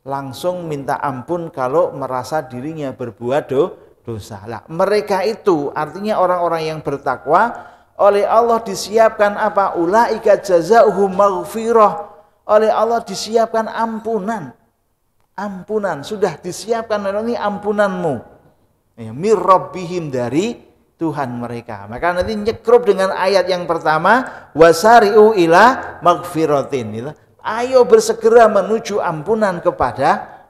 langsung minta ampun kalau merasa dirinya berbuat dosa. Lah, mereka itu artinya orang-orang yang bertakwa, oleh Allah disiapkan apa? Ulaika jazaohum maghfirah. Oleh Allah disiapkan ampunan. Ampunan sudah disiapkan, ini ampunanmu. Ya, mir rabbihim, dari Tuhan mereka. Maka nanti nyekrup dengan ayat yang pertama, wasari'u ila maghfiratin. Gitu. Ayo bersegera menuju ampunan kepada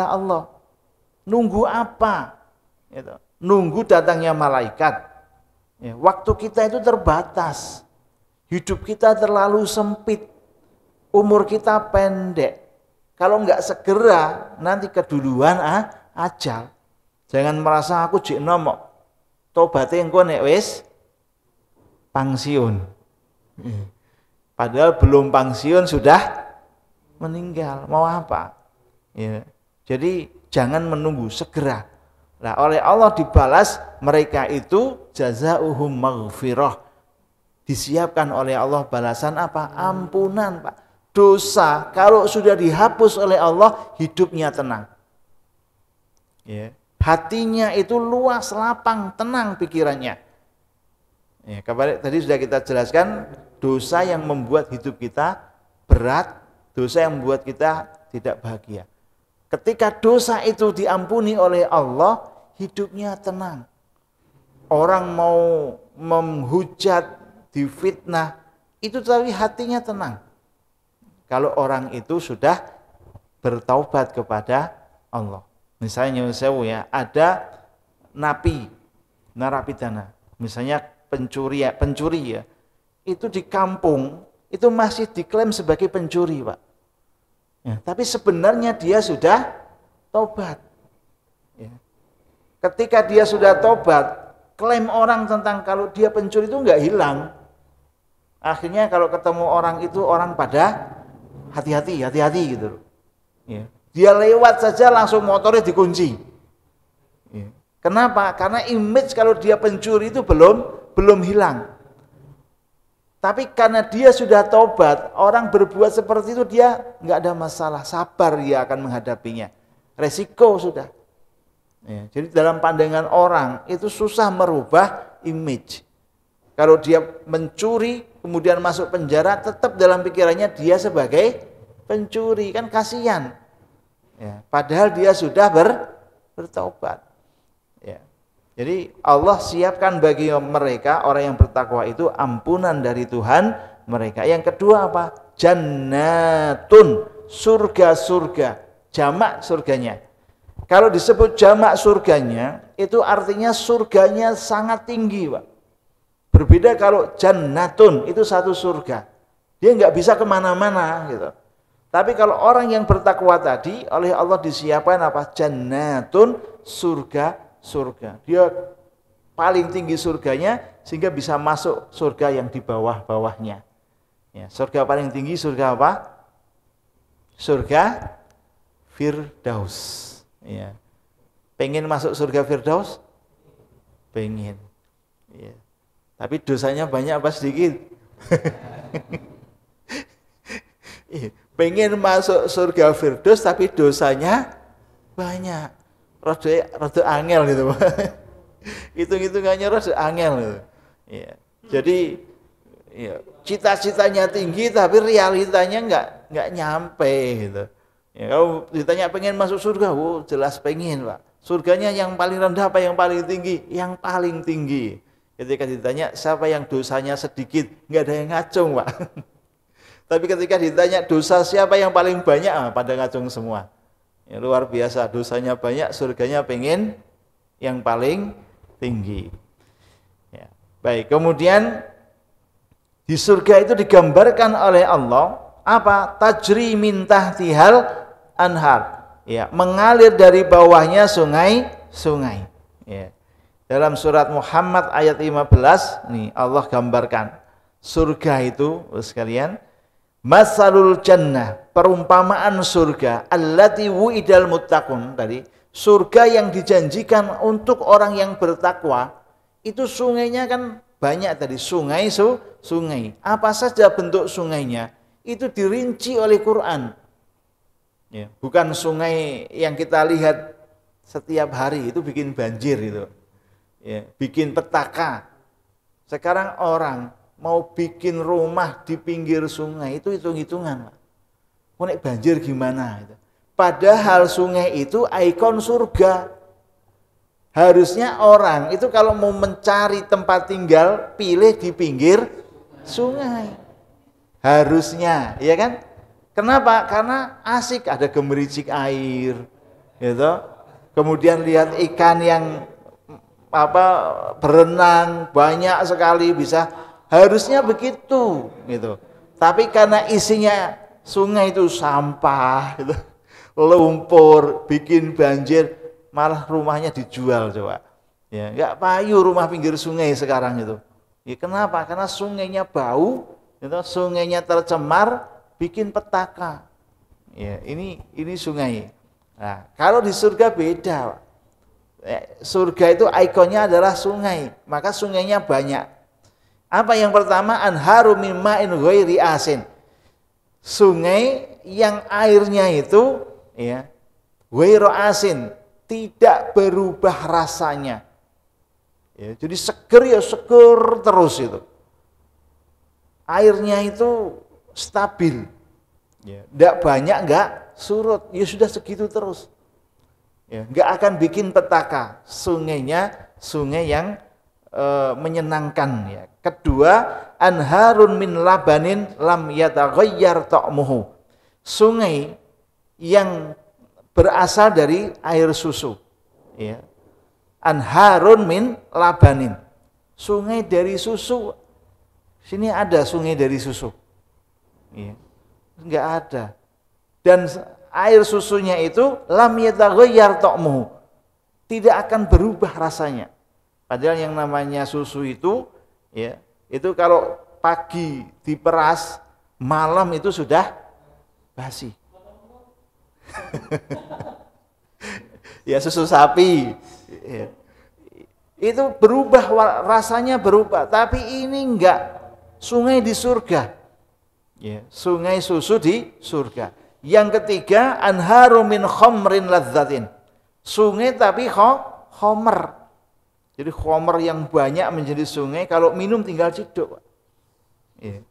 Allah. Nunggu apa? Gitu. Nunggu datangnya malaikat. Ya, waktu kita itu terbatas. Hidup kita terlalu sempit. Umur kita pendek. Kalau enggak segera, nanti keduluan ajal. Jangan merasa aku jek nomok. Tobatnya engko nek wis pensiun. Padahal belum pensiun sudah meninggal. Mau apa? Ya. Jadi jangan menunggu, segera. Nah, oleh Allah dibalas mereka itu jazaohum maghfirah. Disiapkan oleh Allah balasan apa? Ampunan, Pak. Dosa kalau sudah dihapus oleh Allah, hidupnya tenang. Ya. Hatinya itu luas, lapang, tenang pikirannya. Ya, tadi sudah kita jelaskan, dosa yang membuat hidup kita berat, dosa yang membuat kita tidak bahagia. Ketika dosa itu diampuni oleh Allah, hidupnya tenang. Orang mau menghujat, difitnah, itu tapi hatinya tenang. Kalau orang itu sudah bertaubat kepada Allah. Misalnya ya, ada narapidana, misalnya pencuri ya, itu di kampung itu masih diklaim sebagai pencuri, Pak. Ya, tapi sebenarnya dia sudah tobat. Ya. Ketika dia sudah tobat, klaim orang tentang kalau dia pencuri itu enggak hilang. Akhirnya kalau ketemu orang itu, orang pada hati-hati gitu. Ya. Dia lewat saja langsung motornya dikunci. Ya. Kenapa? Karena image kalau dia pencuri itu belum hilang. Tapi karena dia sudah tobat, orang berbuat seperti itu dia nggak ada masalah, sabar dia akan menghadapinya. Resiko sudah. Ya, jadi dalam pandangan orang itu susah merubah image. Kalau dia mencuri kemudian masuk penjara, tetap dalam pikirannya dia sebagai pencuri, kan kasihan. Ya, padahal dia sudah bertobat. Ya. Jadi Allah siapkan bagi mereka, orang yang bertakwa itu, ampunan dari Tuhan mereka. Yang kedua apa? Jannatun, surga-surga. Jamak surganya. Kalau disebut jamak surganya, itu artinya surganya sangat tinggi, Pak. Berbeda kalau jannatun, itu satu surga. Dia nggak bisa kemana-mana gitu. Tapi kalau orang yang bertakwa tadi, oleh Allah disiapkan apa? Jannatun, surga. Dia paling tinggi surganya sehingga bisa masuk surga yang di bawah-bawahnya. Ya, surga paling tinggi surga apa? Surga Firdaus. Ya. Pengen masuk surga Firdaus? Pengen. Ya. Tapi dosanya banyak apa sedikit? Pengen masuk surga Firdaus tapi dosanya banyak. Rada angel gitu. Hitung-hitungannya rada angel gitu. Ya. Jadi ya, cita-citanya tinggi tapi realitanya enggak nyampe gitu. Ya, kalau ditanya pengen masuk surga, oh jelas pengen Pak. Surganya yang paling rendah apa yang paling tinggi? Yang paling tinggi. Ketika ditanya siapa yang dosanya sedikit, nggak ada yang ngacung Pak. Tapi ketika ditanya dosa siapa yang paling banyak, pada ngacung semua. Ya, luar biasa, dosanya banyak, surganya pengen yang paling tinggi. Ya. Baik, kemudian di surga itu digambarkan oleh Allah apa? Tajri min tahtihal anhar, ya, mengalir dari bawahnya sungai-sungai. Ya. Dalam surat Muhammad ayat 15 nih Allah gambarkan surga itu sekalian, masalul jannah, perumpamaan surga, allati wu'idal muttaqun, tadi surga yang dijanjikan untuk orang yang bertakwa, itu sungainya kan banyak tadi, sungai. Apa saja bentuk sungainya itu dirinci oleh Quran. Ya, bukan sungai yang kita lihat setiap hari itu bikin banjir itu, ya, bikin petaka. Sekarang orang mau bikin rumah di pinggir sungai itu hitung-hitungan, mau nek banjir gimana? Gitu. Padahal sungai itu ikon surga. Harusnya orang itu kalau mau mencari tempat tinggal pilih di pinggir sungai. Harusnya, ya kan? Kenapa? Karena asik, ada gemericik air, gitu. Kemudian lihat ikan yang berenang banyak sekali bisa. Harusnya begitu, gitu. Tapi karena isinya sungai itu sampah, gitu, lumpur, bikin banjir, malah rumahnya dijual coba. Ya, nggak payu rumah pinggir sungai sekarang itu. Ya, kenapa? Karena sungainya bau, gitu, sungainya tercemar. Bikin petaka. Ya, ini sungai. Nah, kalau di surga beda. Surga itu ikonnya adalah sungai, maka sungainya banyak. Apa yang pertama? Anharu min ma'in ghairi asin. Sungai yang airnya itu ya ghairu asin, tidak berubah rasanya. Ya, jadi seger ya seger terus itu. Airnya itu stabil, ya, enggak banyak, enggak surut, ya sudah segitu terus, ya, enggak akan bikin petaka. Sungainya sungai yang menyenangkan, ya. Kedua, anharun min labanin lam yataghayyar ta'muhu, sungai yang berasal dari air susu, ya. Anharun min labanin, sungai dari susu. Sini ada sungai dari susu. Ya, enggak ada. Dan air susunya itu lam yataghayyar ta'muhu, tidak akan berubah rasanya. Padahal yang namanya susu itu, ya, itu kalau pagi diperas, malam itu sudah basi. Ya, susu sapi, ya. Itu berubah, rasanya berubah. Tapi ini enggak, sungai di surga. Ya, sungai susu di surga. Yang ketiga, anharu min khamrin ladzatin, sungai tapi khamr. Jadi khamr yang banyak menjadi sungai, kalau minum tinggal ciduk. Ya.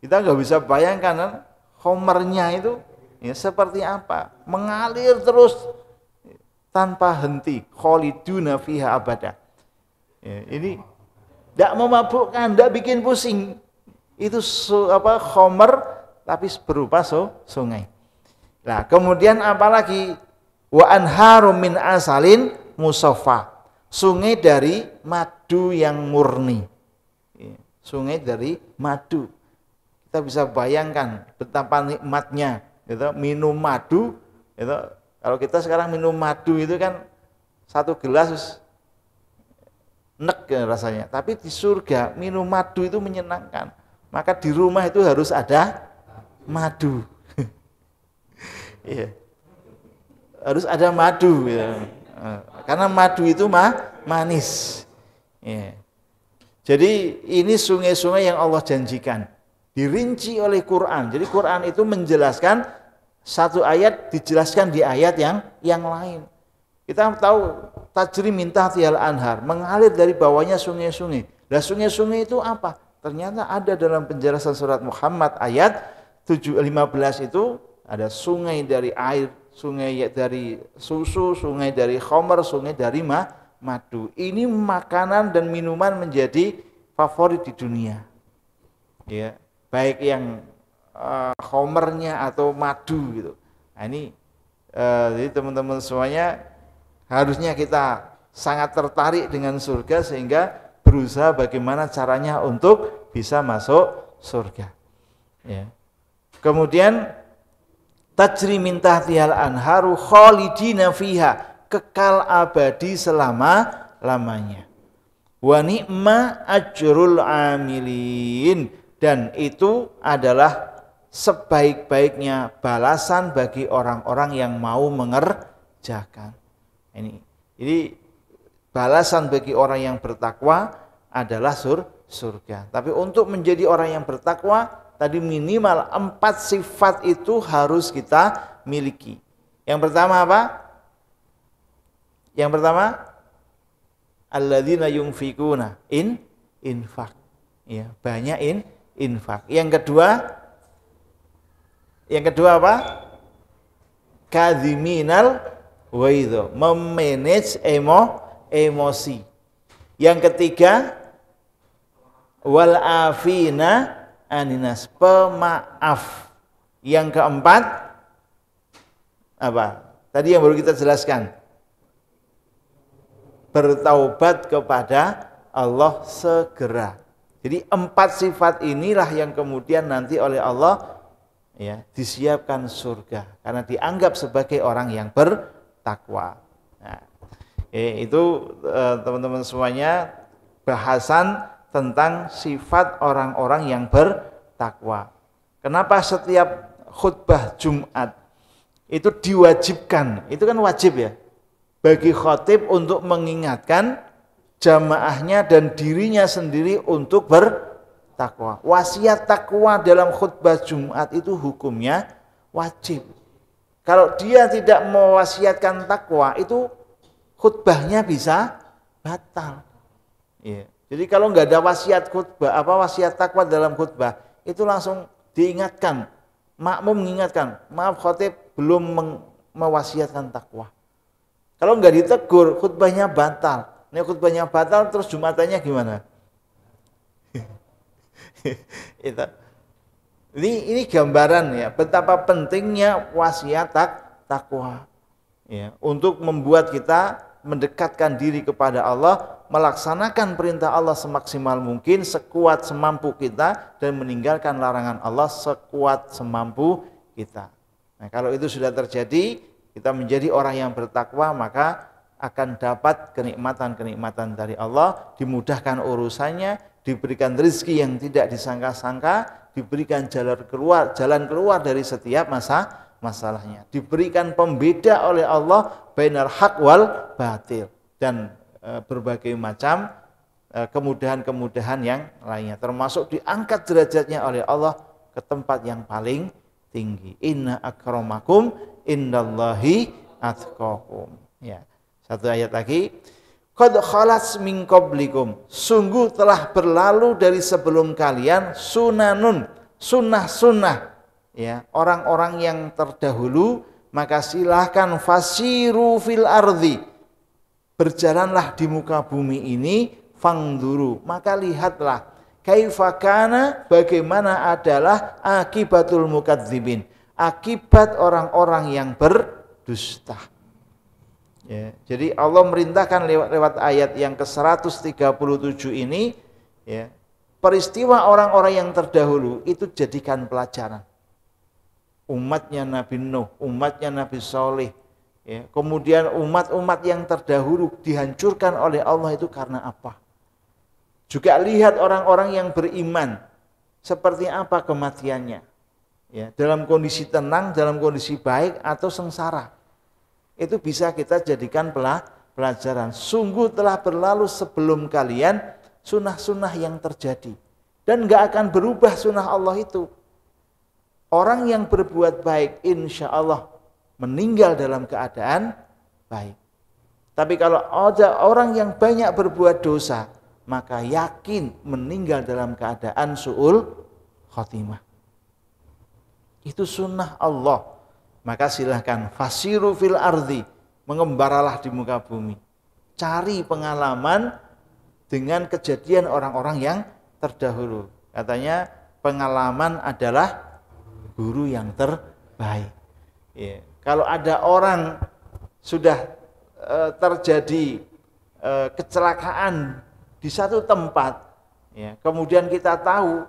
Kita nggak bisa bayangkan kan, khamrnya itu ya, seperti apa, mengalir terus tanpa henti, khaliduna fiha abada. Ya, ini tidak memabukkan, tidak bikin pusing. Itu khamr tapi berupa sungai. Nah, kemudian apalagi wa anharum min asalin musaffa, sungai dari madu yang murni. Sungai dari madu. Kita bisa bayangkan betapa nikmatnya, gitu, minum madu, gitu. Kalau kita sekarang minum madu itu kan satu gelas nek rasanya, tapi di surga minum madu itu menyenangkan. Maka di rumah itu harus ada madu. Iya. Harus ada madu, ya. Karena madu itu manis. Ya. Jadi ini sungai-sungai yang Allah janjikan, dirinci oleh Quran. Jadi Quran itu menjelaskan satu ayat, dijelaskan di ayat yang lain. Kita tahu tajri min tahtihal anhar, mengalir dari bawahnya sungai-sungai. Nah, sungai-sungai itu apa? Ternyata ada dalam penjelasan surat Muhammad ayat 15 itu, Ada sungai dari air, sungai dari susu, sungai dari khamr, sungai dari madu. Ini makanan dan minuman menjadi favorit di dunia. Ya, baik yang khamrnya atau madu gitu. Nah, ini jadi teman-teman semuanya harusnya kita sangat tertarik dengan surga sehingga berusaha bagaimana caranya untuk bisa masuk surga. Ya. Kemudian tajri min tahtihal anharu khalidina fiha, kekal abadi selama-lamanya. Wa ni'ma ajrul amilin, dan itu adalah sebaik-baiknya balasan bagi orang-orang yang mau mengerjakan. Ini balasan bagi orang yang bertakwa adalah surga. Tapi untuk menjadi orang yang bertakwa, tadi minimal 4 sifat itu harus kita miliki. Yang pertama apa? Yang pertama, alladzina yunfikuna infak. Ya, banyak infak. Yang kedua apa? Kadhiminal waidho, memanage emosi. Yang ketiga, wal afina aninas, pemaaf. Yang keempat apa? Tadi yang baru kita jelaskan, bertaubat kepada Allah segera. Jadi 4 sifat inilah yang kemudian nanti oleh Allah ya disiapkan surga karena dianggap sebagai orang yang bertakwa. Nah, itu teman-teman semuanya bahasan tentang sifat orang-orang yang bertakwa. Kenapa setiap khutbah Jumat itu diwajibkan? Itu kan wajib ya bagi khatib untuk mengingatkan jamaahnya dan dirinya sendiri untuk bertakwa. Wasiat takwa dalam khutbah Jumat itu hukumnya wajib. Kalau dia tidak mewasiatkan takwa, itu khutbahnya bisa batal. Ya. Jadi kalau nggak ada wasiat khutbah, wasiat takwa dalam khutbah, itu langsung diingatkan, makmum mengingatkan, maaf khatib belum mewasiatkan takwa. Kalau nggak ditegur, khutbahnya batal. Ini khutbahnya batal, terus Jumatannya gimana? Ini gambaran ya, betapa pentingnya wasiat takwa. Ya, untuk membuat kita mendekatkan diri kepada Allah, melaksanakan perintah Allah semaksimal mungkin, sekuat semampu kita, dan meninggalkan larangan Allah sekuat semampu kita. Nah, kalau itu sudah terjadi, kita menjadi orang yang bertakwa, maka akan dapat kenikmatan-kenikmatan dari Allah, dimudahkan urusannya, diberikan rezeki yang tidak disangka-sangka, diberikan jalan keluar dari setiap masalahnya, diberikan pembeda oleh Allah bainal haq wal batil, dan berbagai macam kemudahan-kemudahan yang lainnya, termasuk diangkat derajatnya oleh Allah ke tempat yang paling tinggi. Inna akramakum indallahi atqakum. Ya. Satu ayat lagi, qad khalas min qablikum, sungguh telah berlalu dari sebelum kalian sunanun, sunnah-sunnah ya, orang-orang yang terdahulu, maka silahkan fasiru fil ardi, berjalanlah di muka bumi ini, fangduru, maka lihatlah kaifakana, bagaimana adalah akibatul mukadzibin, akibat orang-orang yang berdusta. Ya, jadi Allah merintahkan lewat ayat yang ke-137 ini ya, peristiwa orang-orang yang terdahulu itu jadikan pelajaran. Umatnya Nabi Nuh, umatnya Nabi Saleh, ya, kemudian umat-umat yang terdahulu dihancurkan oleh Allah itu karena apa? Juga lihat orang-orang yang beriman, seperti apa kematiannya, ya, dalam kondisi tenang, dalam kondisi baik atau sengsara. Itu bisa kita jadikan pelajaran. Sungguh telah berlalu sebelum kalian sunnah-sunnah yang terjadi, dan gak akan berubah sunnah Allah itu. Orang yang berbuat baik insya Allah meninggal dalam keadaan baik. Tapi kalau ada orang yang banyak berbuat dosa, maka yakin meninggal dalam keadaan su'ul khotimah. Itu sunnah Allah. maka silahkan fasiru fil ardi, mengembaralah di muka bumi. Cari pengalaman dengan kejadian orang-orang yang terdahulu. Katanya pengalaman adalah guru yang terbaik. Ya. Kalau ada orang sudah terjadi kecelakaan di satu tempat, ya, kemudian kita tahu,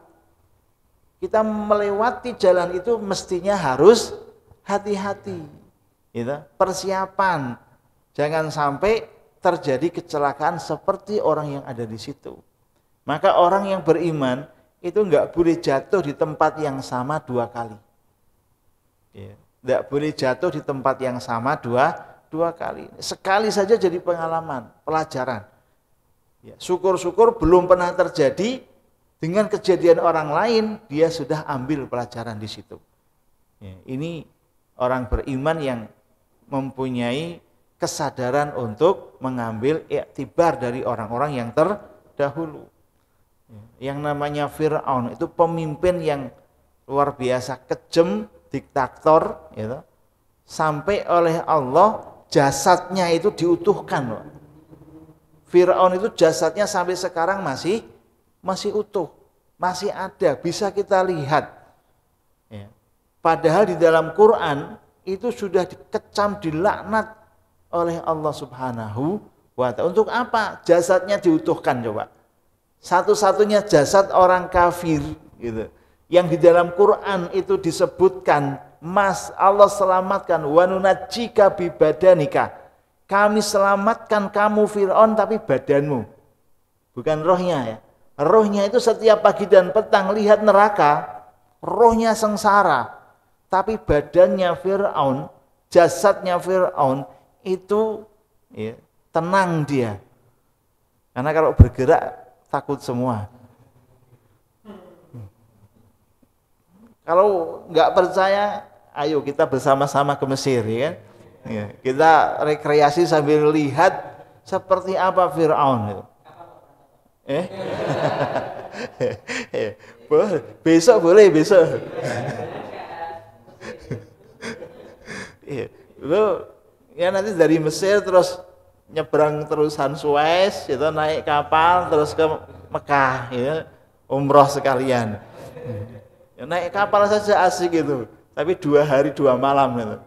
kita melewati jalan itu mestinya harus hati-hati, gitu. Persiapan, jangan sampai terjadi kecelakaan seperti orang yang ada di situ. Maka orang yang beriman itu enggak boleh jatuh di tempat yang sama 2 kali. Ya. Enggak boleh jatuh di tempat yang sama dua kali. Sekali saja jadi pengalaman, pelajaran. Ya, syukur-syukur belum pernah terjadi, dengan kejadian orang lain dia sudah ambil pelajaran di situ. Ya, ini orang beriman yang mempunyai kesadaran untuk mengambil iktibar dari orang-orang yang terdahulu. Ya, yang namanya Fir'aun itu pemimpin yang luar biasa kejam, diktator, gitu. Sampai oleh Allah jasadnya itu diutuhkan. Fir'aun itu jasadnya sampai sekarang masih utuh, masih ada, bisa kita lihat. Ya. Padahal di dalam Quran itu sudah dikecam, dilaknat oleh Allah Subhanahu wa Ta'ala. Untuk apa? Jasadnya diutuhkan, coba. Satu-satunya jasad orang kafir, gitu, yang di dalam Quran itu disebutkan, Mas, Allah selamatkan, wa nunajjika bi badanika. Kami selamatkan kamu Fir'aun tapi badanmu, bukan rohnya ya. Rohnya itu setiap pagi dan petang lihat neraka, rohnya sengsara. Tapi badannya Fir'aun, jasadnya Fir'aun itu ya, tenang dia. Karena kalau bergerak takut semua. Kalau nggak percaya, ayo kita bersama-sama ke Mesir, ya kan? Ya, kita rekreasi sambil lihat seperti apa Fir'aun itu. Besok boleh, besok. Lo ya nanti dari Mesir terus nyebrang terusan Suez, itu naik kapal terus ke Mekah, ya, umroh sekalian. Ya, naik kapal saja asik gitu, tapi 2 hari 2 malam gitu.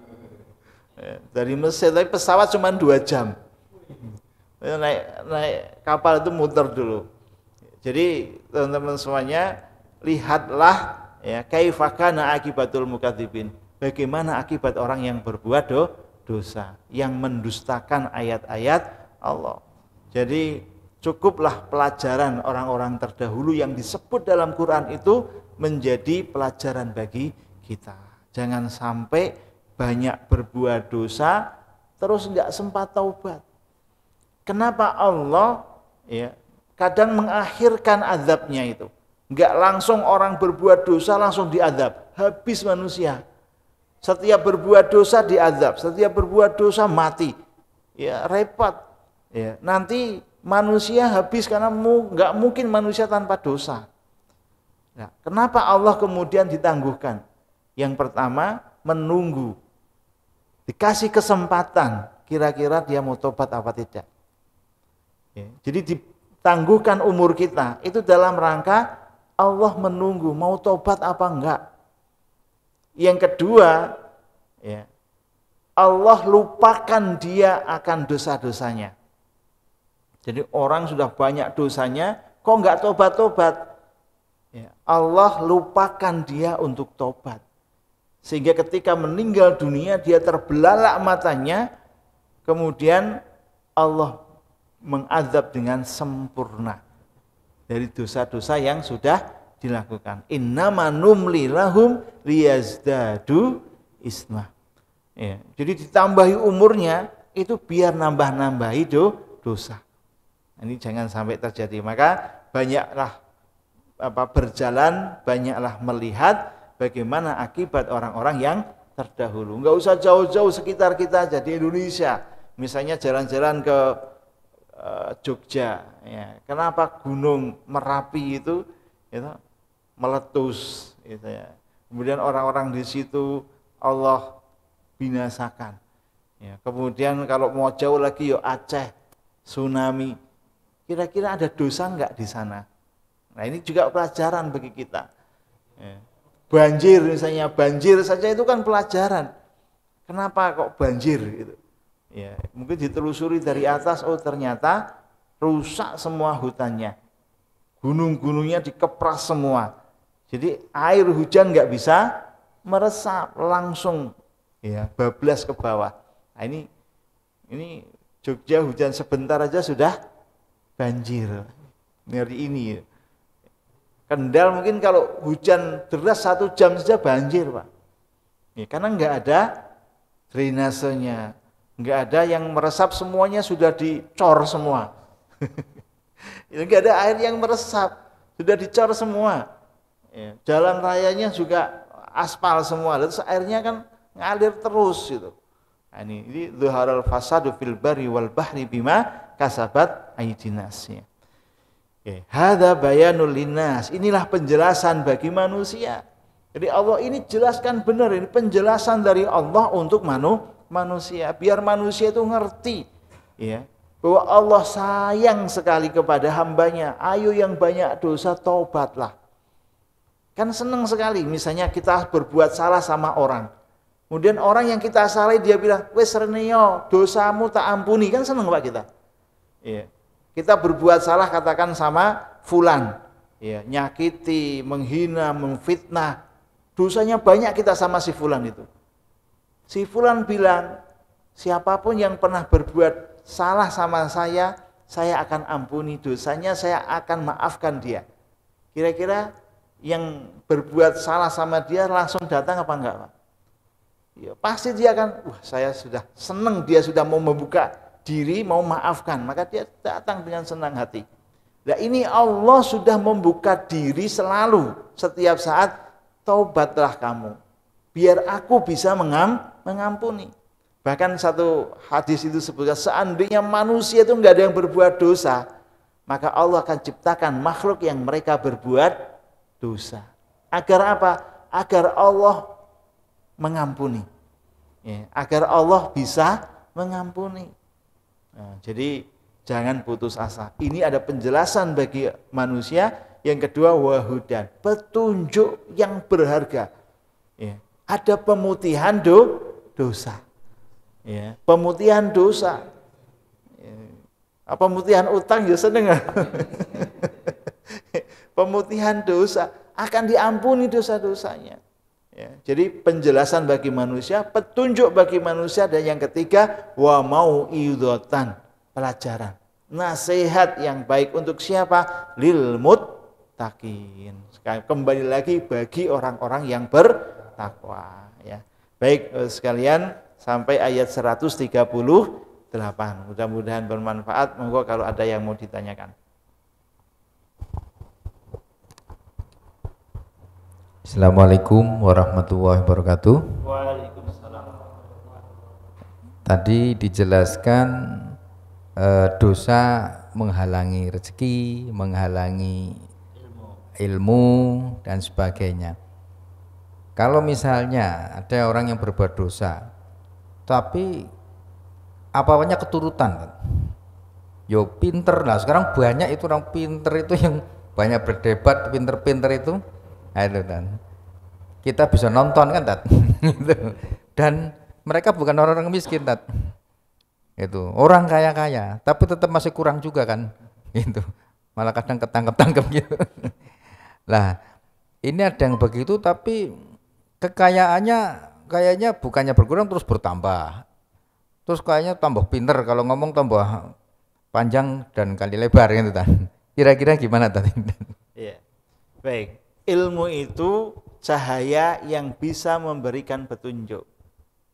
Ya, dari Mesir, tapi pesawat cuma 2 jam. Ya, naik kapal itu muter dulu. Jadi teman-teman semuanya, lihatlah ya kaifa kana akibatul mukadzibin. Bagaimana akibat orang yang berbuat dosa, yang mendustakan ayat-ayat Allah. Jadi cukuplah pelajaran orang-orang terdahulu yang disebut dalam Quran itu menjadi pelajaran bagi kita. Jangan sampai banyak berbuat dosa terus enggak sempat taubat. Kenapa Allah ya kadang mengakhirkan azabnya itu? Enggak langsung orang berbuat dosa langsung diazab, habis manusia. Setiap berbuat dosa diazab, setiap berbuat dosa mati. Ya repot. Ya, nanti manusia habis karena enggak mungkin manusia tanpa dosa. Nah, kenapa Allah kemudian ditangguhkan? Yang pertama, menunggu. Dikasih kesempatan, kira-kira dia mau tobat apa tidak. Ya, jadi ditangguhkan umur kita, itu dalam rangka Allah menunggu, mau tobat apa enggak. Yang kedua, ya, Allah lupakan dia akan dosa-dosanya. Jadi orang sudah banyak dosanya, kok enggak tobat-tobat? Ya, Allah lupakan dia untuk tobat. Sehingga ketika meninggal dunia dia terbelalak matanya, kemudian Allah mengazab dengan sempurna dari dosa-dosa yang sudah dilakukan. Innama numli lahum liyazdadu isma. Ya, jadi ditambahi umurnya itu biar nambah-nambahi dosa. Ini jangan sampai terjadi. Maka banyaklah berjalan, banyaklah melihat bagaimana akibat orang-orang yang terdahulu. Enggak usah jauh-jauh sekitar kita aja di Indonesia. Misalnya jalan-jalan ke Jogja, ya. Kenapa Gunung Merapi itu meletus, gitu ya. Kemudian orang-orang di situ Allah binasakan. Ya, kemudian kalau mau jauh lagi ya Aceh, tsunami. Kira-kira ada dosa enggak di sana? Nah ini juga pelajaran bagi kita. Ya. Banjir misalnya, banjir saja itu kan pelajaran. Kenapa kok banjir gitu? Ya, mungkin ditelusuri dari atas, oh ternyata rusak semua hutannya. Gunung-gunungnya dikepras semua. Jadi air hujan nggak bisa meresap langsung, ya bablas ke bawah. Nah, ini Jogja hujan sebentar aja sudah banjir. Hari ini Kendal mungkin kalau hujan deras 1 jam saja banjir, Pak. Ya, karena nggak ada drainasenya, nggak ada yang meresap, semuanya sudah dicor semua. Nggak ada air yang meresap, sudah dicor semua. Ya, jalan rayanya juga aspal semua, terus airnya kan ngalir terus gitu. Nah, ini zuharal fasadu fil barri wal bahri bima kasabat aydinas. Hadza bayanul linnas. Inilah penjelasan bagi manusia. Jadi Allah ini jelaskan benar, ini penjelasan dari Allah untuk manusia, biar manusia itu ngerti ya, bahwa Allah sayang sekali kepada hambanya. Ayo yang banyak dosa taubatlah. Kan senang sekali misalnya kita berbuat salah sama orang. Kemudian orang yang kita salih dia bilang, "Wes reneo, dosamu tak ampuni." Kan senang Pak kita. Iya. Kita berbuat salah katakan sama fulan, ya, nyakiti, menghina, memfitnah, dosanya banyak kita sama si fulan itu. Si fulan bilang, siapapun yang pernah berbuat salah sama saya akan ampuni dosanya, saya akan maafkan dia. Kira-kira yang berbuat salah sama dia langsung datang apa enggak, Pak? Ya, pasti dia akan, saya sudah senang dia sudah mau membuka diri, mau maafkan, maka dia datang dengan senang hati. Nah ini Allah sudah membuka diri selalu, setiap saat, taubatlah kamu, biar aku bisa mengampuni. Bahkan satu hadis itu sebutkan, seandainya manusia itu enggak ada yang berbuat dosa, maka Allah akan ciptakan makhluk yang mereka berbuat dosa. Agar apa? Agar Allah mengampuni. Ya, agar Allah bisa mengampuni. Nah, jadi jangan putus asa. Ini ada penjelasan bagi manusia. Yang kedua wahudan, petunjuk yang berharga. Ya, ada pemutihan dosa. Ya, pemutihan dosa. Ya, pemutihan utang ya seneng. Pemutihan dosa akan diampuni dosa-dosanya. Ya, jadi penjelasan bagi manusia, petunjuk bagi manusia, dan yang ketiga wa mau'idhatan, pelajaran, nasihat yang baik untuk siapa? Lil muttaqin. Kembali lagi bagi orang-orang yang bertakwa. Ya. Baik sekalian, sampai ayat 138. Mudah-mudahan bermanfaat. Monggo kalau ada yang mau ditanyakan. Assalamualaikum warahmatullahi wabarakatuh. Waalaikumsalam. Tadi dijelaskan dosa menghalangi rezeki, menghalangi ilmu dan sebagainya. Kalau misalnya ada orang yang berbuat dosa, tapi apa-apanya keturutan, yo pinter lah. Sekarang banyak itu orang pinter itu yang banyak berdebat, pinter-pinter itu. Itu kan kita bisa nonton kan Tat. Dan mereka bukan orang miskin Tat, itu orang kaya-kaya tapi tetap masih kurang juga kan, itu malah kadang ketangkep-tangkep gitu. Lah ini ada yang begitu tapi kekayaannya kayaknya bukannya berkurang terus bertambah, terus kayaknya tambah pinter, kalau ngomong tambah panjang dan kali lebar gitu Tat. Kira-kira gimana Tat? Iya. Baik. Ilmu itu cahaya yang bisa memberikan petunjuk.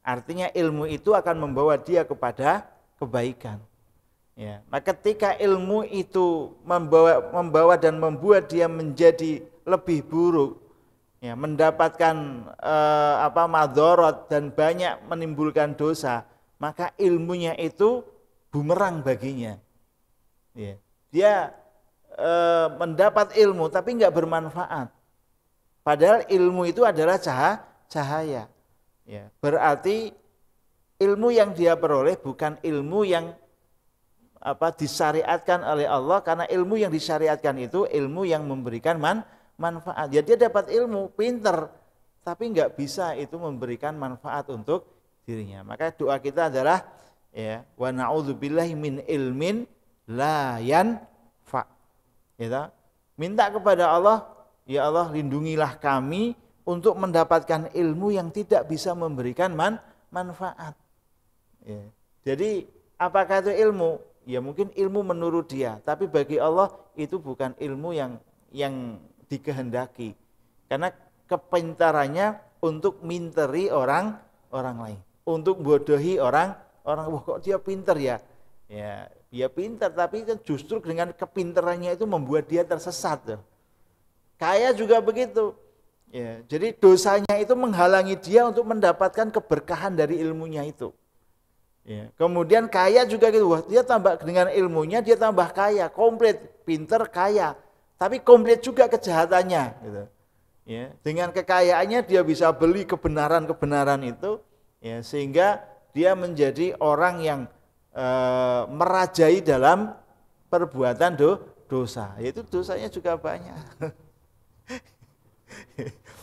Artinya ilmu itu akan membawa dia kepada kebaikan. Ya, nah ketika ilmu itu membawa dan membuat dia menjadi lebih buruk, ya, mendapatkan madharat dan banyak menimbulkan dosa, maka ilmunya itu bumerang baginya. Ya, dia mendapat ilmu tapi enggak bermanfaat. Padahal ilmu itu adalah cahaya. Ya, berarti ilmu yang dia peroleh bukan ilmu yang disyariatkan oleh Allah, karena ilmu yang disyariatkan itu ilmu yang memberikan manfaat. Ya, dia dapat ilmu, pinter, tapi nggak bisa itu memberikan manfaat untuk dirinya. Maka doa kita adalah ya, wa na'udzubillahi min ilmin la yanfa. Ya, minta kepada Allah, ya Allah lindungilah kami untuk mendapatkan ilmu yang tidak bisa memberikan manfaat. Ya. Jadi apakah itu ilmu? Ya mungkin ilmu menurut dia, tapi bagi Allah itu bukan ilmu yang dikehendaki. Karena kepintarannya untuk minteri orang lain, untuk bodohi orang, wah kok dia pinter ya? Ya, dia pinter, tapi kan justru dengan kepintarannya itu membuat dia tersesat. Kaya juga begitu. Ya, jadi dosanya itu menghalangi dia untuk mendapatkan keberkahan dari ilmunya itu. Ya, kemudian kaya juga gitu, wah, dia tambah dengan ilmunya dia tambah kaya, komplit, pinter, kaya, tapi komplit juga kejahatannya. Gitu. Ya, dengan kekayaannya dia bisa beli kebenaran itu, ya, sehingga dia menjadi orang yang merajai dalam perbuatan dosa. Itu dosanya juga banyak.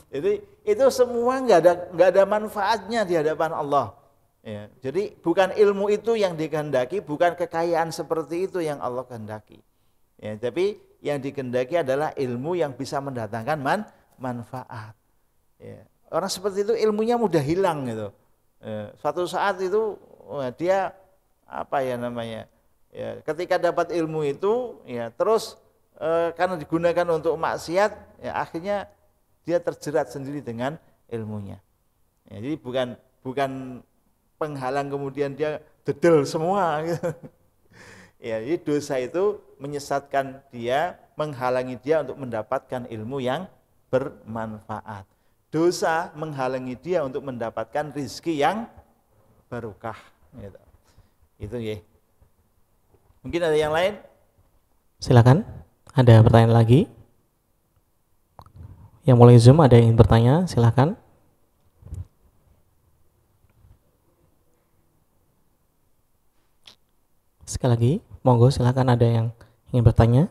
Jadi itu semua nggak ada manfaatnya di hadapan Allah. Ya, jadi bukan ilmu itu yang dikehendaki, bukan kekayaan seperti itu yang Allah kehendaki. Ya, tapi yang dikehendaki adalah ilmu yang bisa mendatangkan manfaat. Ya, orang seperti itu ilmunya mudah hilang gitu. Ya, suatu saat itu dia ya, ketika dapat ilmu itu, ya terus karena digunakan untuk maksiat, ya akhirnya dia terjerat sendiri dengan ilmunya. Ya, jadi bukan penghalang kemudian dia dedel semua gitu. Ya, jadi dosa itu menyesatkan dia, menghalangi dia untuk mendapatkan ilmu yang bermanfaat. Dosa menghalangi dia untuk mendapatkan rizki yang barokah gitu. Itu ya. Mungkin ada yang lain? Silakan. Ada pertanyaan lagi? Yang mulai Zoom ada yang ingin bertanya, silakan. Sekali lagi, monggo silakan, ada yang ingin bertanya.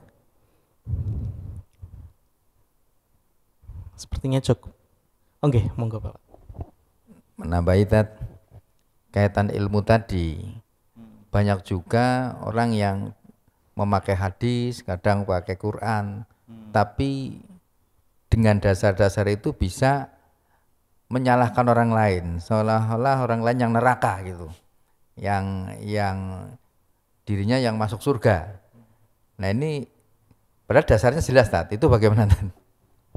Sepertinya cukup. Oke, monggo Bapak. Menambahi kaitan ilmu tadi, banyak juga orang yang memakai hadis, kadang pakai Quran, tapi dengan dasar-dasar itu bisa menyalahkan orang lain, seolah-olah orang lain yang neraka gitu, yang dirinya yang masuk surga. Nah ini padahal dasarnya jelas, itu bagaimana?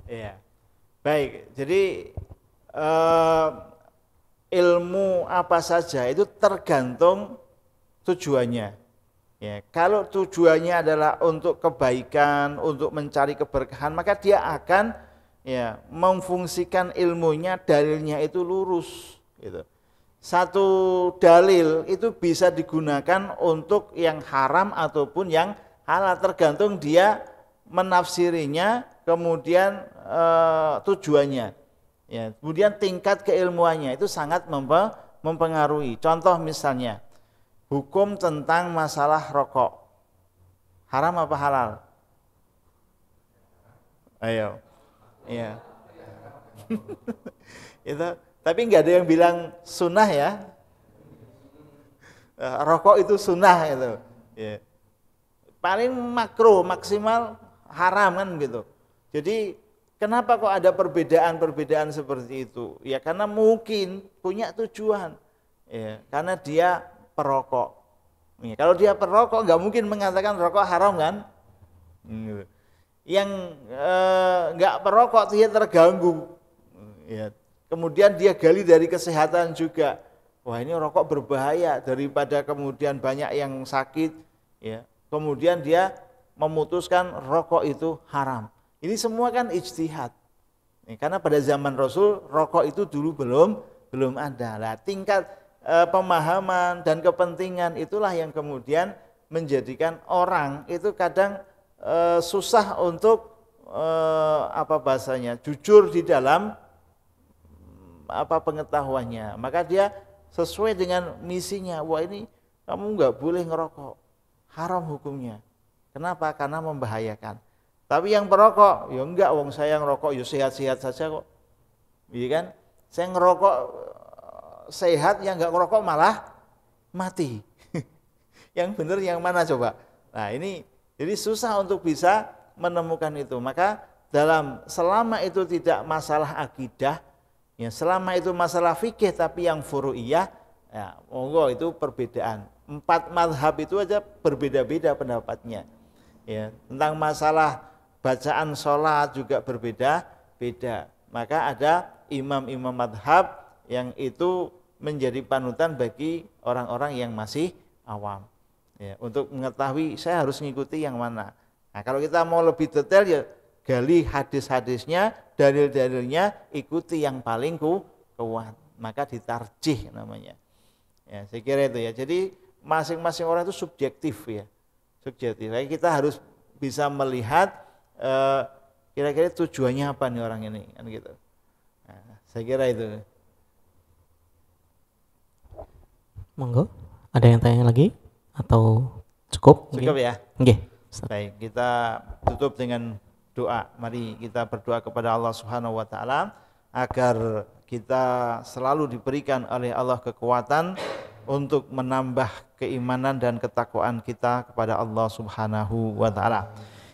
Iya, baik. Jadi ilmu apa saja itu tergantung tujuannya. Ya, kalau tujuannya adalah untuk kebaikan, untuk mencari keberkahan, maka dia akan ya memfungsikan ilmunya, dalilnya itu lurus. Gitu. Satu dalil itu bisa digunakan untuk yang haram ataupun yang halal, tergantung dia menafsirinya, kemudian tujuannya. Ya, kemudian tingkat keilmuannya itu sangat mempengaruhi. Contoh misalnya, hukum tentang masalah rokok, haram apa halal? Ayo, iya. Itu, tapi nggak ada yang bilang sunnah ya. Rokok itu sunnah itu. Ya. Paling makro, maksimal haram kan gitu. Jadi kenapa kok ada perbedaan-perbedaan seperti itu? Ya karena mungkin punya tujuan. Ya, karena dia perokok. Ya, kalau dia perokok nggak mungkin mengatakan rokok haram kan? Yang nggak perokok dia terganggu. Ya, kemudian dia gali dari kesehatan juga. Wah ini rokok berbahaya, daripada kemudian banyak yang sakit. Ya, kemudian dia memutuskan rokok itu haram. Ini semua kan ijtihad. Ya, karena pada zaman Rasul rokok itu dulu belum ada. Lah tingkat pemahaman dan kepentingan itulah yang kemudian menjadikan orang itu kadang susah untuk jujur di dalam pengetahuannya. Maka dia sesuai dengan misinya. Wah, ini kamu nggak boleh ngerokok, haram hukumnya. Kenapa? Karena membahayakan. Tapi yang perokok, ya enggak, wong saya ngerokok ya sehat-sehat saja kok. Iya kan? Saya ngerokok sehat, yang enggak ngerokok malah mati. Yang benar yang mana coba? Nah, ini jadi susah untuk bisa menemukan itu. Maka selama itu tidak masalah akidah, ya selama itu masalah fikih tapi yang furu'iyah, ya monggo itu perbedaan. 4 mazhab itu aja berbeda-beda pendapatnya. Ya, tentang masalah bacaan sholat juga berbeda-beda. Maka ada imam-imam madhab yang itu menjadi panutan bagi orang-orang yang masih awam. Ya, untuk mengetahui saya harus mengikuti yang mana. Nah, kalau kita mau lebih detail ya gali hadis-hadisnya, dalil-dalilnya, ikuti yang paling kuat. Maka ditarjih namanya. Ya, saya kira itu ya. Jadi masing-masing orang itu subjektif ya. Subjektif. Jadi kita harus bisa melihat kira-kira tujuannya apa nih orang ini kan gitu. Nah, saya kira itu. Monggo, ada yang tanya lagi atau cukup? Cukup ya. Nggih. Baik, kita tutup dengan doa. Mari kita berdoa kepada Allah Subhanahu wa taala agar kita selalu diberikan oleh Allah kekuatan untuk menambah keimanan dan ketakwaan kita kepada Allah Subhanahu wa taala.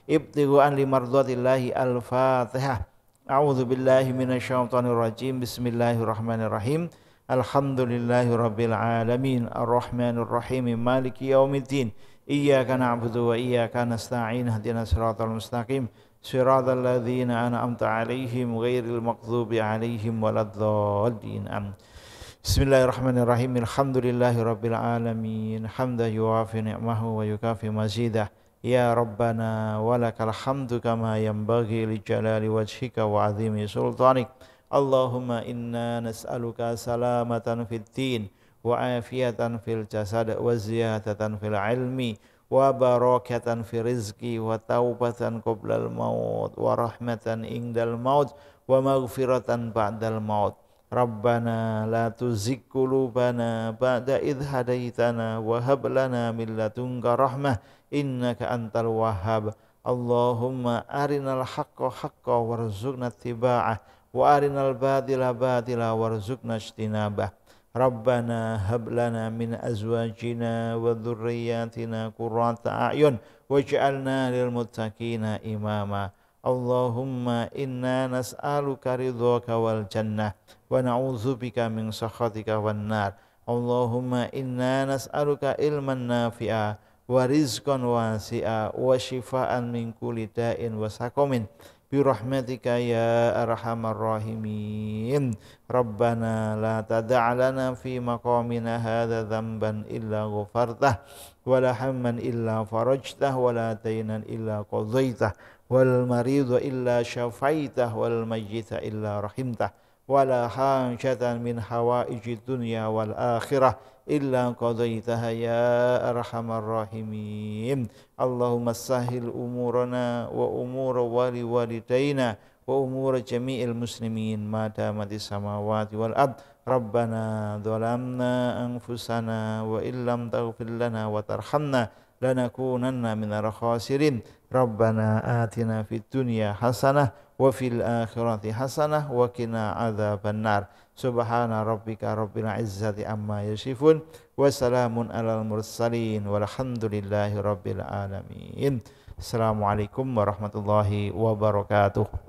Ibtighu'an limardhatillahi al-Fatihah. A'udzu billahi minasyaitonir rajim. Bismillahirrahmanirrahim. Alhamdulillahirabbil alamin. Arrahmanir rahim. Maliki yaumiddin. Iyyaka na'budu wa iyyaka nasta'in. Ihdinas siratal mustaqim. Siratal ladzina an'amta 'alaihim ghairil maghdubi 'alaihim waladdallin. Amin. Bismillahirrahmanirrahim. Alhamdulillahirabbil alamin. Hamdan yuwafi ni'mahu wa yukafi mazidah. Ya Rabbana walakal hamdu kama yanbaghi li jalali wajhika wa 'azimi sultanik. Allahumma inna nas'aluka salamatan fid din wa afiyatan fil jasad wa ziyadatan fil ilmi wa barakatan fil rizqi wa taubatan qoblal maut wa rahmatan indal maut wa maghfiratan ba'dal maut. Rabbana la tuzigh qulubana ba'da idh hadaitana wa hab lana min ladunka rahmah innaka antal wahhab. Allahumma arinal haqqa haqqan warzuqna ittiba'ah wa arinal batila batila warzuqna ijtinabah. Rabbana hab lana min azwajina wa dhurriyyatina qurrata a'yun waj'alna lil muttaqina imama. Allahumma inna nas'aluka ridhaka wal jannah wa na'udzubika min sakhatika wan nar. Allahumma inna nas'aluka ilman nafi'a wa rizqan wasi'a wa shifaan min kulli da'in wa saqamin bi rahmatika ya arhamar rahimin. Rabbana la tada' lana fi maqamina hadza dhanban illa ghafartah wa la hamman illa farajtah wa la daynan illa qadaitah wal maridha illa syafaitah wal mayyita illa rahimtah wa la hajatan min hawaijid dunya wal akhirah illa qadaitaha ya arhamar rahimin. Allahumma sahhil umurana wa umura walidaina wa umura jami'il muslimin ma damatis samawati wal ard. Rabbana dhalamna anfusana wa illam taghfir lana wa tarhamna lanakunanna minal khasirin. Rabbana atina fid dunya hasanah wa fil akhirati hasanah wa qina adzabannar. Subhana rabbika rabbil izzati amma yasifun wa salamun alal mursalin walhamdulillahi rabbil alamin. Assalamualaikum warahmatullahi wabarakatuh.